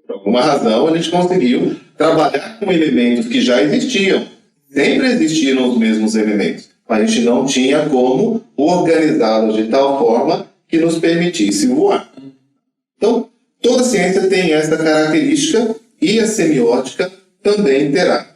Por alguma razão, a gente conseguiu trabalhar com elementos que já existiam. Sempre existiram os mesmos elementos, mas a gente não tinha como organizá-los de tal forma que nos permitisse voar. Então, toda ciência tem essa característica e a semiótica também terá.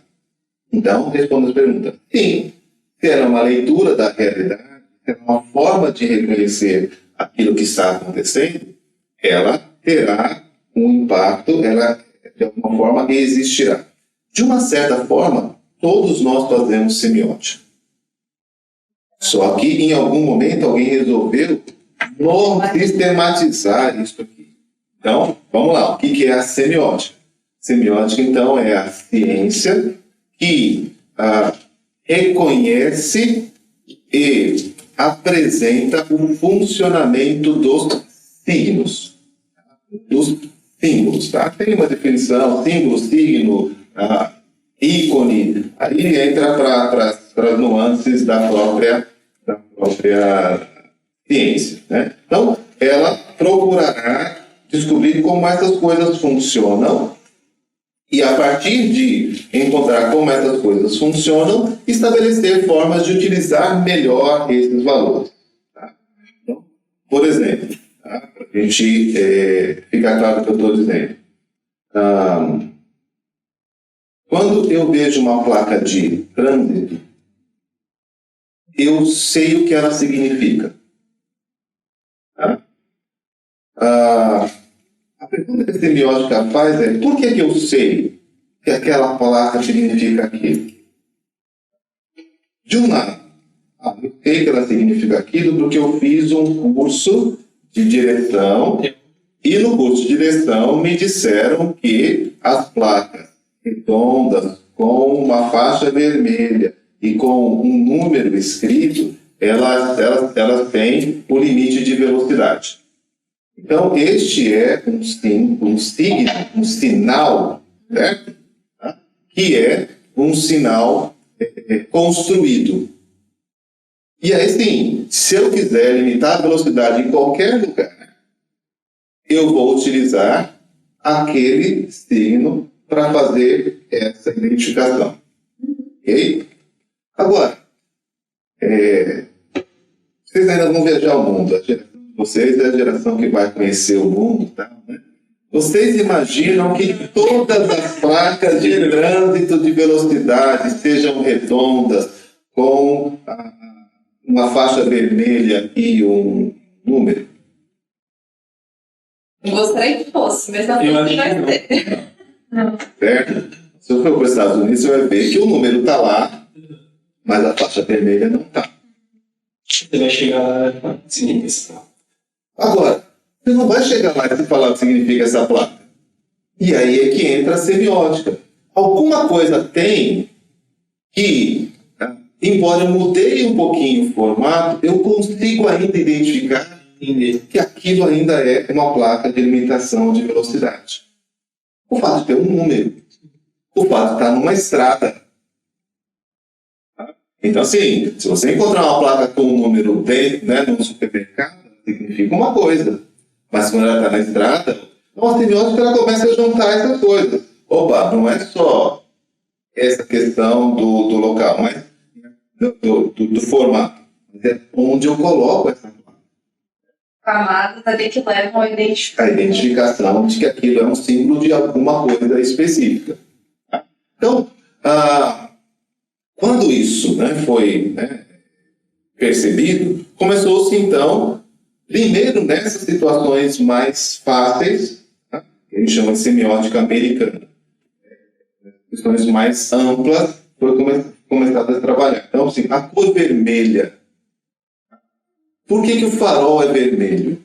Então, respondo as perguntas. Sim, será uma leitura da realidade, será uma forma de reconhecer aquilo que está acontecendo, ela terá um impacto, ela de alguma forma existirá. De uma certa forma, todos nós fazemos semiótica. Só que em algum momento alguém resolveu sistematizar isso aqui. Então, vamos lá, o que é a semiótica? Semiótica, então, é a ciência que reconhece e apresenta o funcionamento dos signos. Dos símbolos, tá? Tem uma definição, símbolo, signo, ícone, aí entra para as nuances da própria ciência, né? Então, ela procurará descobrir como essas coisas funcionam e, a partir de encontrar como essas coisas funcionam, estabelecer formas de utilizar melhor esses valores. Tá? Então, por exemplo, tá? Para a gente ficar claro o que eu estou dizendo. Quando eu vejo uma placa de trânsito, eu sei o que ela significa. Tá? A pergunta que a semiótica faz é: por que eu sei que aquela placa significa aquilo? De um lado, eu sei que ela significa aquilo porque eu fiz um curso de direção e no curso de direção me disseram que as placas redondas com uma faixa vermelha e com um número escrito, elas têm o limite de velocidade. Então, este é um signo, um sinal, certo? Que é um sinal construído. E aí, sim, se eu quiser limitar a velocidade em qualquer lugar, eu vou utilizar aquele signo para fazer essa identificação. Ok? Agora, vocês ainda vão viajar o mundo. A geração de vocês é a geração que vai conhecer o mundo, tá? Né? Vocês imaginam que todas as placas de trânsito de velocidade sejam redondas, com uma faixa vermelha e um número? Gostaria que fosse, mas não vai ser. Certo? Se eu for para os Estados Unidos, você vai ver que o número está lá, mas a faixa vermelha não está. Você vai chegar lá e significa. Agora, você não vai chegar lá e falar o que significa essa placa. E aí é que entra a semiótica. Alguma coisa tem que, embora eu mudei um pouquinho o formato, eu consigo ainda identificar que aquilo ainda é uma placa de limitação de velocidade. O fato de ter um número, o fato de estar numa estrada. Então, assim, se você encontrar uma placa com um número D, né, no supermercado, significa uma coisa. Mas quando ela está na estrada, a semiótica ela começa a juntar essas coisas. Opa, não é só essa questão do local, mas do formato. Mas é onde eu coloco essa placa. Camadas ali que levam a identificação. A identificação de que aquilo é um símbolo de alguma coisa específica. Então, quando isso, né, foi percebido, começou-se então, primeiro nessas situações mais fáceis, que a gente chama de semiótica americana, questões mais amplas, foi começado a trabalhar. Então, assim, a cor vermelha. Por que o farol é vermelho?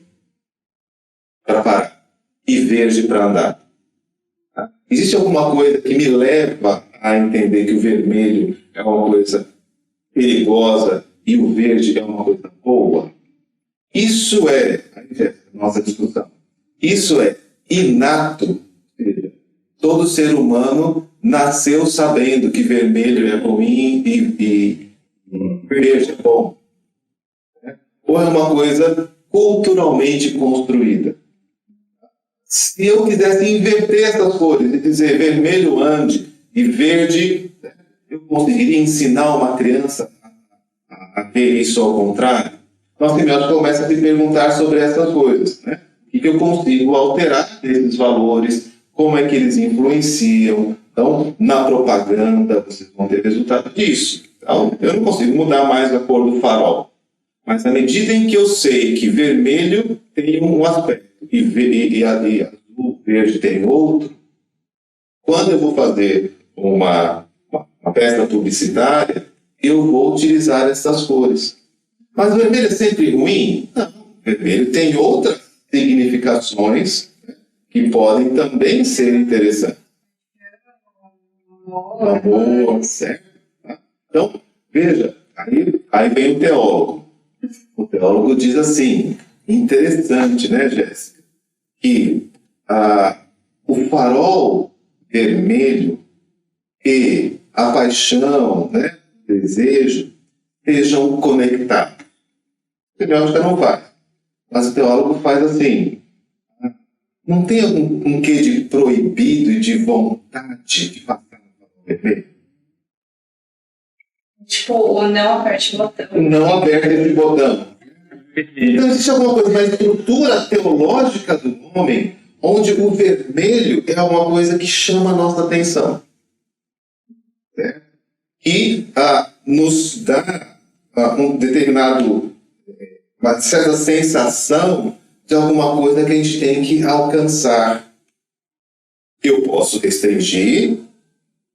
Para parar. E verde para andar. Existe alguma coisa que me leva a entender que o vermelho é uma coisa perigosa e o verde é uma coisa boa? Isso é, nossa discussão, isso é inato. Todo ser humano nasceu sabendo que vermelho é ruim e verde é bom. Ou é uma coisa culturalmente construída? Se eu quisesse inverter essas cores e dizer vermelho ande e verde, eu conseguiria ensinar uma criança a ver isso ao contrário? Então, a semiótica começa a se perguntar sobre essas coisas. Né? O que eu consigo alterar desses valores? Como é que eles influenciam? Então, na propaganda, vocês vão ter resultado disso. Então, eu não consigo mudar mais a cor do farol. Mas à medida em que eu sei que vermelho tem um aspecto e azul, verde tem outro, quando eu vou fazer uma peça publicitária, eu vou utilizar essas cores. Mas o vermelho é sempre ruim? Não. O vermelho tem outras significações que podem também ser interessantes. amor, certo? Então, veja, aí vem o teólogo. O teólogo diz assim, interessante, né, Jéssica? Que o farol vermelho e a paixão, né, o desejo, estejam conectados. A semiótica não faz, mas o teólogo faz assim. Não tem um quê de proibido e de vontade de passar no farol vermelho? Tipo, o não aperte o botão. Não aperta esse botão. Então existe alguma coisa na estrutura teológica do homem onde o vermelho é uma coisa que chama a nossa atenção. Certo? E nos dá um determinado, uma certa sensação de alguma coisa que a gente tem que alcançar. Eu posso restringir,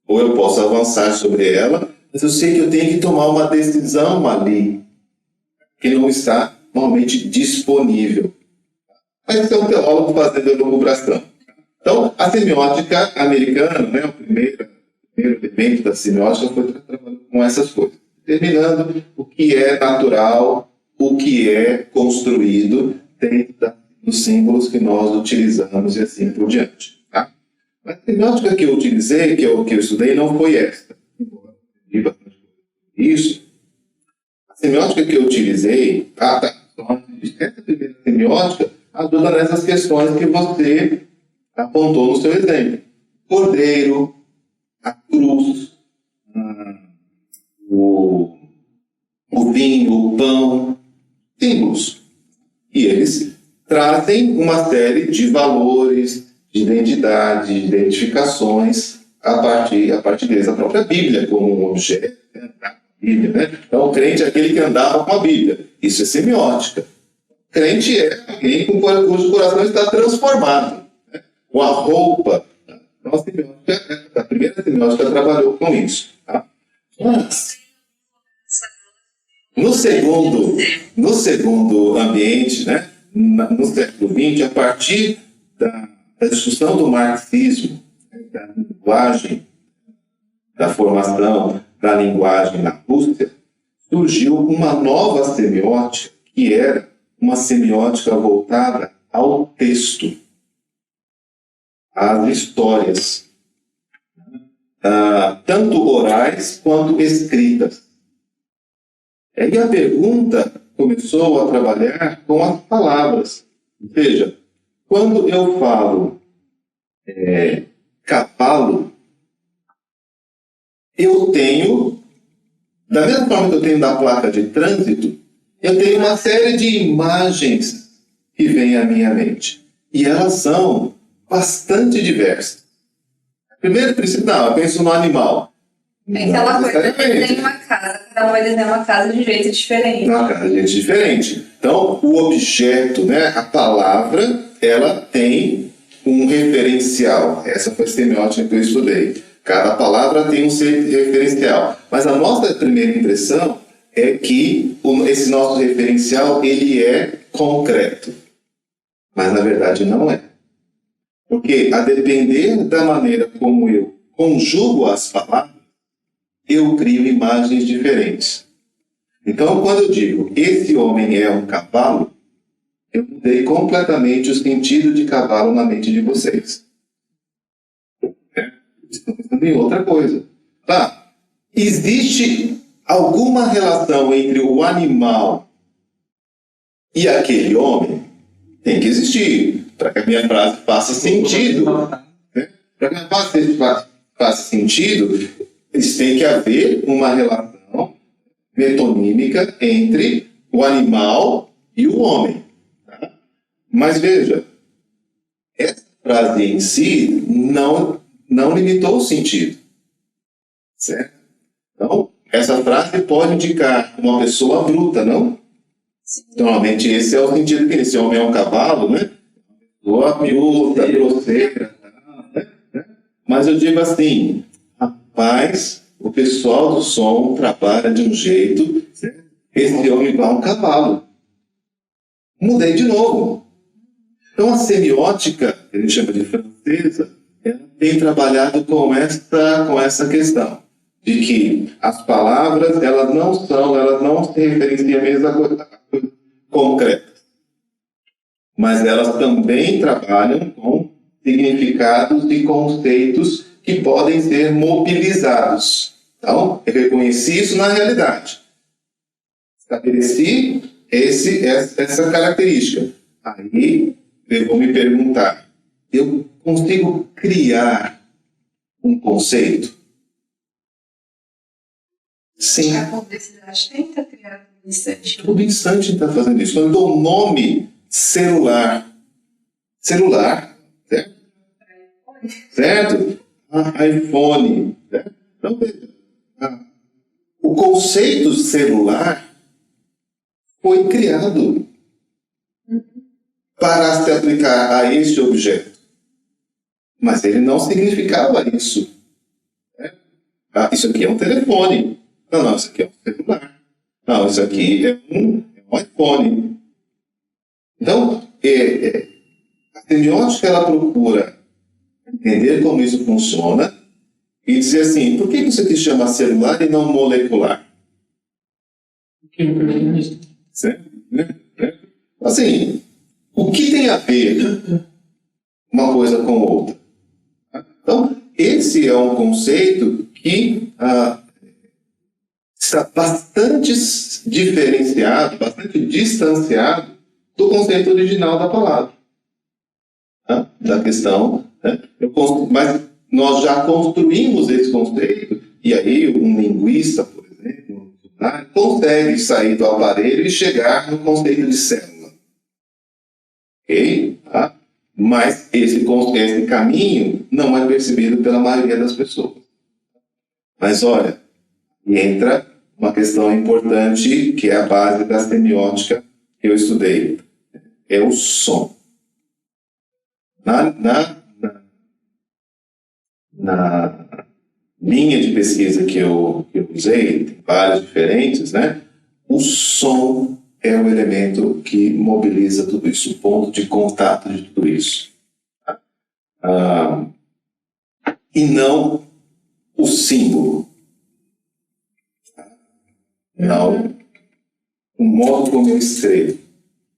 ou eu posso avançar sobre ela, mas eu sei que eu tenho que tomar uma decisão ali, que não está normalmente disponível. Mas isso é um teólogo fazendo elucubração. Então, a semiótica americana, né, o primeiro elemento da semiótica foi trabalhando com essas coisas, determinando o que é natural, o que é construído dentro dos símbolos que nós utilizamos e assim por diante. Tá? Mas a semiótica que eu utilizei, que eu estudei, não foi esta. Isso. A semiótica que eu utilizei, essa primeira semiótica ajuda nessas questões que você apontou no seu exemplo. Cordeiro, a cruz, o vinho, o pão, símbolos. E eles trazem uma série de valores, de identidade, de identificações a partir deles. A própria Bíblia como um objeto, Bíblia, né? Então, o crente é aquele que andava com a Bíblia. Isso é semiótica. O crente é alguém cujo coração está transformado, né? Com a roupa. Então, a primeira semiótica trabalhou com isso. Tá? Mas, no segundo ambiente, né? No século XX, a partir da discussão do marxismo, da linguagem, da formação da linguagem na Rússia, surgiu uma nova semiótica, que era uma semiótica voltada ao texto, às histórias, tanto orais quanto escritas. E a pergunta começou a trabalhar com as palavras. Veja, quando eu falo cavalo, eu tenho, da mesma forma que eu tenho da placa de trânsito, eu tenho uma série de imagens que vêm à minha mente. E elas são bastante diversas. Primeiro princípio, não, eu penso no animal. É aquela coisa, desenha uma casa, cada um vai desenhar uma casa de um jeito diferente. Uma casa de jeito diferente. Então, o objeto, né, a palavra, ela tem um referencial. Essa foi a semiótica que eu estudei. Cada palavra tem um referencial. Mas a nossa primeira impressão é que esse nosso referencial ele é concreto. Mas, na verdade, não é. Porque, a depender da maneira como eu conjugo as palavras, eu crio imagens diferentes. Então, quando eu digo, esse homem é um cavalo, eu mudei completamente o sentido de cavalo na mente de vocês. Estão pensando em outra coisa. Tá? Existe alguma relação entre o animal e aquele homem? Tem que existir. Para que a minha frase faça sentido. Né? Para que a minha frase faça sentido, tem que haver uma relação metonímica entre o animal e o homem. Tá? Mas veja, essa frase em si não limitou o sentido. Certo? Então, essa frase pode indicar uma pessoa bruta, não? Normalmente esse é o sentido que esse homem é um cavalo, né? Pessoa miúda, grosseira. Né? Mas eu digo assim, rapaz, o pessoal do som trabalha de um jeito, certo? Esse homem vai um cavalo. Mudei de novo. Então a semiótica, que a gente chama de francesa, ela tem trabalhado com essa questão de que as palavras elas não se referenciam a mesma coisa concreta, mas elas também trabalham com significados e conceitos que podem ser mobilizados. Então, eu reconheci isso na realidade. Estabeleci essa característica. Aí, eu vou me perguntar, eu consigo criar um conceito? Sim. A publicidade tenta criar um instante. Todo instante está fazendo isso. Quando eu dou o nome celular, certo? Certo? iPhone. Certo? Então, o conceito celular foi criado para se aplicar a este objeto. Mas ele não significava isso. Né? Isso aqui é um telefone. Não, isso aqui é um celular. Não, isso aqui é um iPhone. Então, a semiótica ela procura entender como isso funciona e dizer assim, por que isso aqui chama celular e não molecular? Que me pergunta isso. Certo? Assim, o que tem a ver uma coisa com outra? Então, esse é um conceito que está bastante diferenciado, bastante distanciado do conceito original da palavra. Da questão. Né? Mas nós já construímos esse conceito, e aí um linguista, por exemplo, consegue sair do aparelho e chegar no conceito de célula. Ok? Tá? Mas esse caminho não é percebido pela maioria das pessoas. Mas olha, entra uma questão importante que é a base da semiótica que eu estudei. É o som. Na linha de pesquisa que eu usei, tem várias diferentes, né? O som é o elemento que mobiliza tudo isso, o ponto de contato de tudo isso. E não o símbolo. Não o modo como eu escrevo.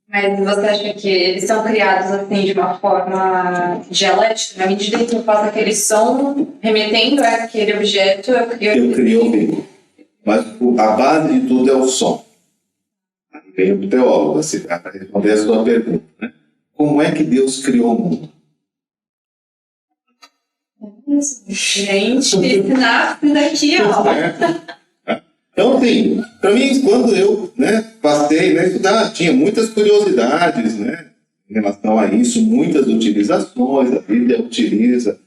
Mas você acha que eles são criados assim de uma forma dialética? Na medida em que eu faço aquele som remetendo a aquele objeto, eu crio o vínculo. Mas a base de tudo é o som. Aí vem o teólogo para responder a sua pergunta. Né? Como é que Deus criou o mundo? Gente, sinapse daqui, ó. Então, assim, para mim, quando eu passei a estudar, tinha muitas curiosidades em relação a isso, muitas utilizações, a Bíblia utiliza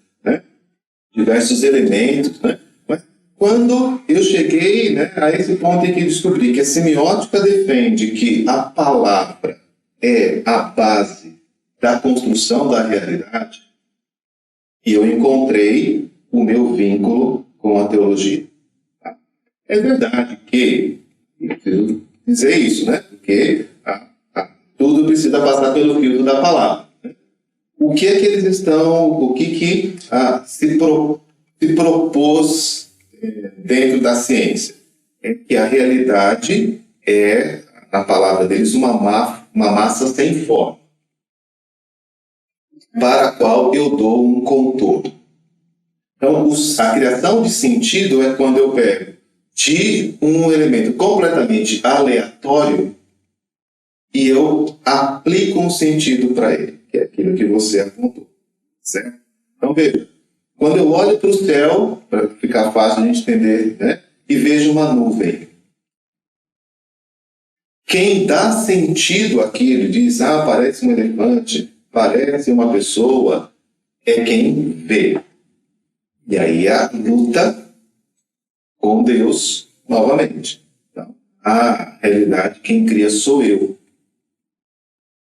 diversos elementos. Mas quando eu cheguei a esse ponto em que descobri que a semiótica defende que a palavra é a base da construção da realidade, e eu encontrei o meu vínculo com a teologia. É verdade que, eu preciso dizer isso, porque tudo precisa passar pelo filtro da palavra. O que é que eles estão, o que se propôs dentro da ciência? É que a realidade é, na palavra deles, uma massa sem forma, para a qual eu dou um contorno. Então, a criação de sentido é quando eu pego de um elemento completamente aleatório e eu aplico um sentido para ele, que é aquilo que você apontou, certo? Então veja, quando eu olho para o céu, para ficar fácil de entender, e vejo uma nuvem, quem dá sentido àquilo diz, parece um elefante, parece uma pessoa, é quem vê. E aí a luta com Deus novamente. Então, a realidade, quem cria sou eu.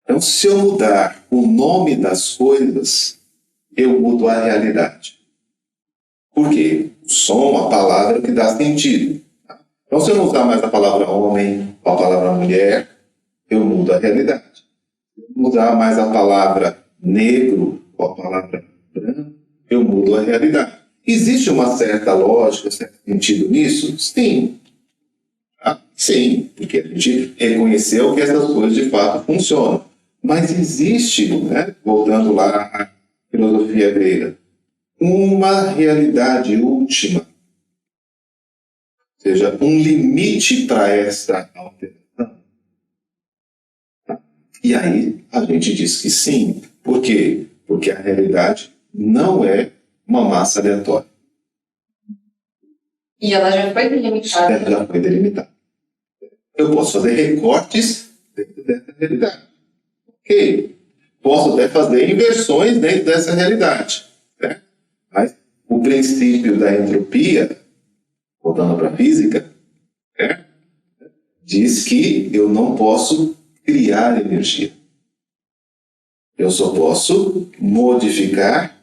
Então, se eu mudar o nome das coisas, eu mudo a realidade. Por quê? O som, a palavra que dá sentido. Então, se eu não usar mais a palavra homem ou a palavra mulher, eu mudo a realidade. Se eu não usar mais a palavra negro ou a palavra branco, eu mudo a realidade. Existe uma certa lógica, certo sentido nisso? Sim. Sim, porque a gente reconheceu que essas coisas de fato funcionam. Mas existe, né, voltando lá à filosofia grega, uma realidade última, ou seja, um limite para esta alteração. E aí a gente diz que sim. Por quê? Porque a realidade não é uma massa aleatória. E ela já foi delimitada. Ela já foi delimitada. Eu posso fazer recortes dentro dessa realidade. Ok. Posso até fazer inversões dentro dessa realidade. Certo? Mas o princípio da entropia, voltando para a física, diz que eu não posso criar energia. Eu só posso modificar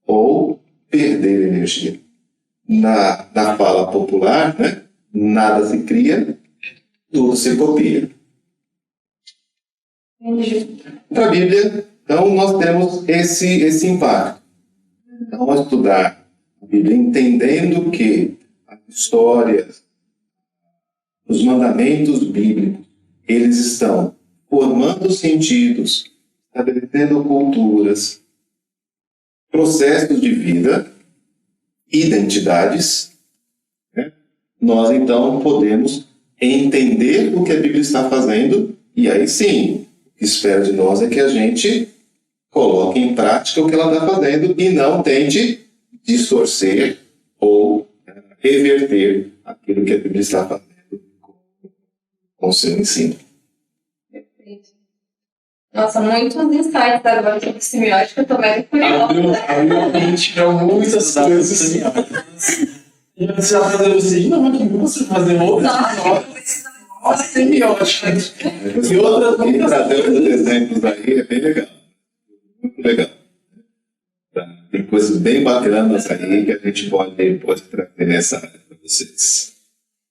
ou perder energia. Na fala popular, né, nada se cria, tudo se copia. Para a Bíblia, então, nós temos esse impacto. Então, ao estudar a Bíblia, entendendo que as histórias, os mandamentos bíblicos, eles estão formando sentidos, estabelecendo culturas, processos de vida, identidades, né? Nós então podemos entender o que a Bíblia está fazendo e aí sim, o que espera de nós é que a gente coloque em prática o que ela está fazendo e não tente distorcer ou reverter aquilo que a Bíblia está fazendo com o seu ensino. Perfeito. Nossa, muitos insights agora sobre semiótica, eu tô mega curiosa. Abriu a mente para muitas coisas. E antes já fazer você, não, aqui não consigo fazer outra. Nossa, semiótica. E outra, trazer outros exemplos aí é bem legal. Muito legal. Tá? Tem coisas bem bacanas aí que a gente pode trazer nessa área para vocês.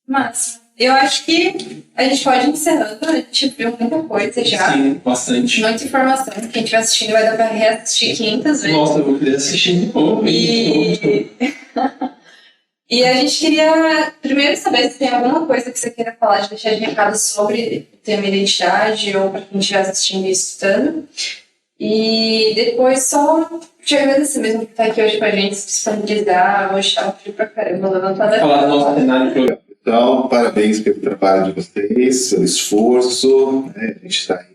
Mas eu acho que a gente pode ir encerrando, a gente viu muita coisa já. Sim, bastante. Muita informação. Quem estiver assistindo vai dar para reassistir 500 vezes. Nossa, eu vou querer assistir de novo. E a gente queria primeiro saber se tem alguma coisa que você queira falar, de deixar de recado sobre o tema identidade ou para quem estiver assistindo e escutando. E depois só te agradecer mesmo por estar aqui hoje com a gente, se disponibilizar. Hoje tá frio pra caramba, levantando a Falar do nosso cenário do programa. Então, parabéns pelo trabalho de vocês, pelo esforço. Né? A gente está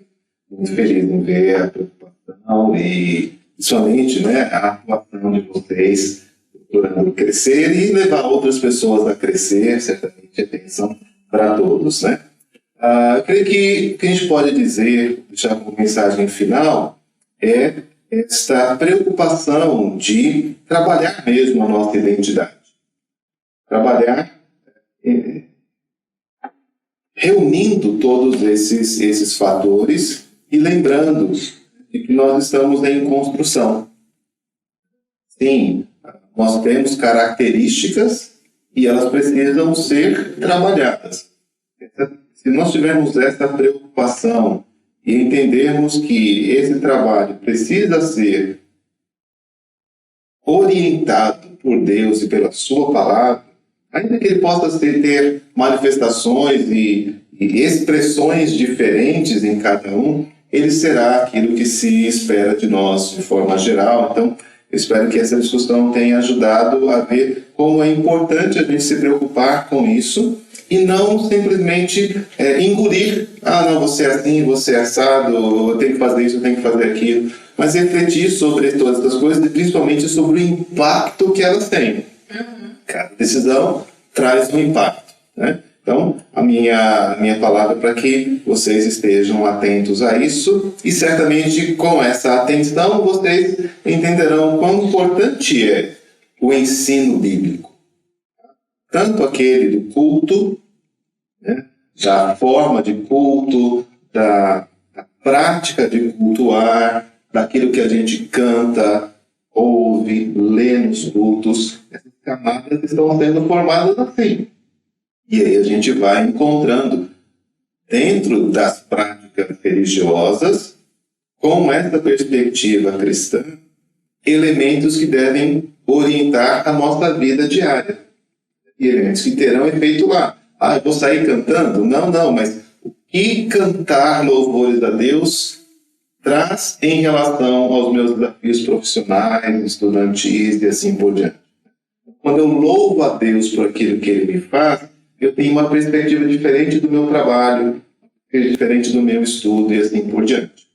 muito feliz em ver a preocupação e, principalmente, né, a atuação de vocês procurando crescer e levar outras pessoas a crescer, certamente é bênção para todos. Né? Eu creio que o que a gente pode dizer, deixar como mensagem final, é esta preocupação de trabalhar mesmo a nossa identidade. Trabalhar reunindo todos esses fatores e lembrando de que nós estamos em construção. Sim, nós temos características e elas precisam ser trabalhadas. Se nós tivermos essa preocupação e entendermos que esse trabalho precisa ser orientado por Deus e pela sua palavra, ainda que ele possa ter manifestações e expressões diferentes em cada um, ele será aquilo que se espera de nós de forma geral. Então, eu espero que essa discussão tenha ajudado a ver como é importante a gente se preocupar com isso e não simplesmente engolir, não, você é assim, você é assado, eu tenho que fazer isso, eu tenho que fazer aquilo, mas refletir sobre todas essas coisas e principalmente sobre o impacto que elas têm. Cada decisão traz um impacto, né? Então, a minha palavra é para que vocês estejam atentos a isso e certamente com essa atenção vocês entenderão quão importante é o ensino bíblico. Tanto aquele do culto, né, da forma de culto, da prática de cultuar, daquilo que a gente canta, ouve, lê nos cultos. Essas camadas estão sendo formadas assim. E aí a gente vai encontrando, dentro das práticas religiosas, com essa perspectiva cristã, elementos que devem orientar a nossa vida diária. E elementos que terão efeito lá. Ah, eu vou sair cantando? Não, mas o que cantar louvores a Deus traz em relação aos meus desafios profissionais, estudantis e assim por diante. Quando eu louvo a Deus por aquilo que Ele me faz, eu tenho uma perspectiva diferente do meu trabalho, diferente do meu estudo e assim por diante.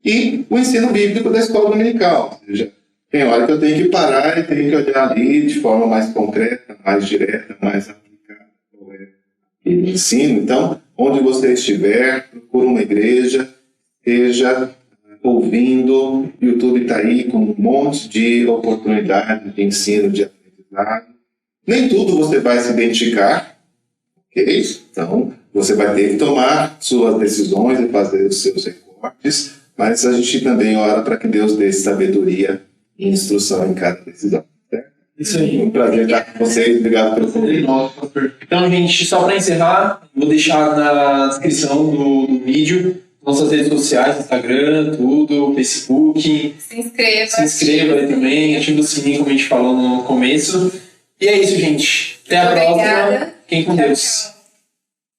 E o ensino bíblico da escola dominical, ou seja, tem hora que eu tenho que parar e tenho que olhar ali de forma mais concreta, mais direta, mais aplicada qual é o ensino. Então, onde você estiver, procure uma igreja, esteja ouvindo. O YouTube está aí com um monte de oportunidades de ensino, de aprendizado. Nem tudo você vai se identificar, ok? Então, você vai ter que tomar suas decisões e fazer os seus recortes, mas a gente também ora para que Deus dê sabedoria e instrução em cada decisão. Certo? Isso aí. Um prazer estar com vocês. Obrigado pelo convite. Então, gente, só para encerrar, vou deixar na descrição do vídeo nossas redes sociais, Instagram, tudo, Facebook. Se inscreva. Se inscreva aí também, ative o sininho, como a gente falou no começo. E é isso, gente. Até a próxima. Obrigada. Fiquem com Tchau, Deus. tchau.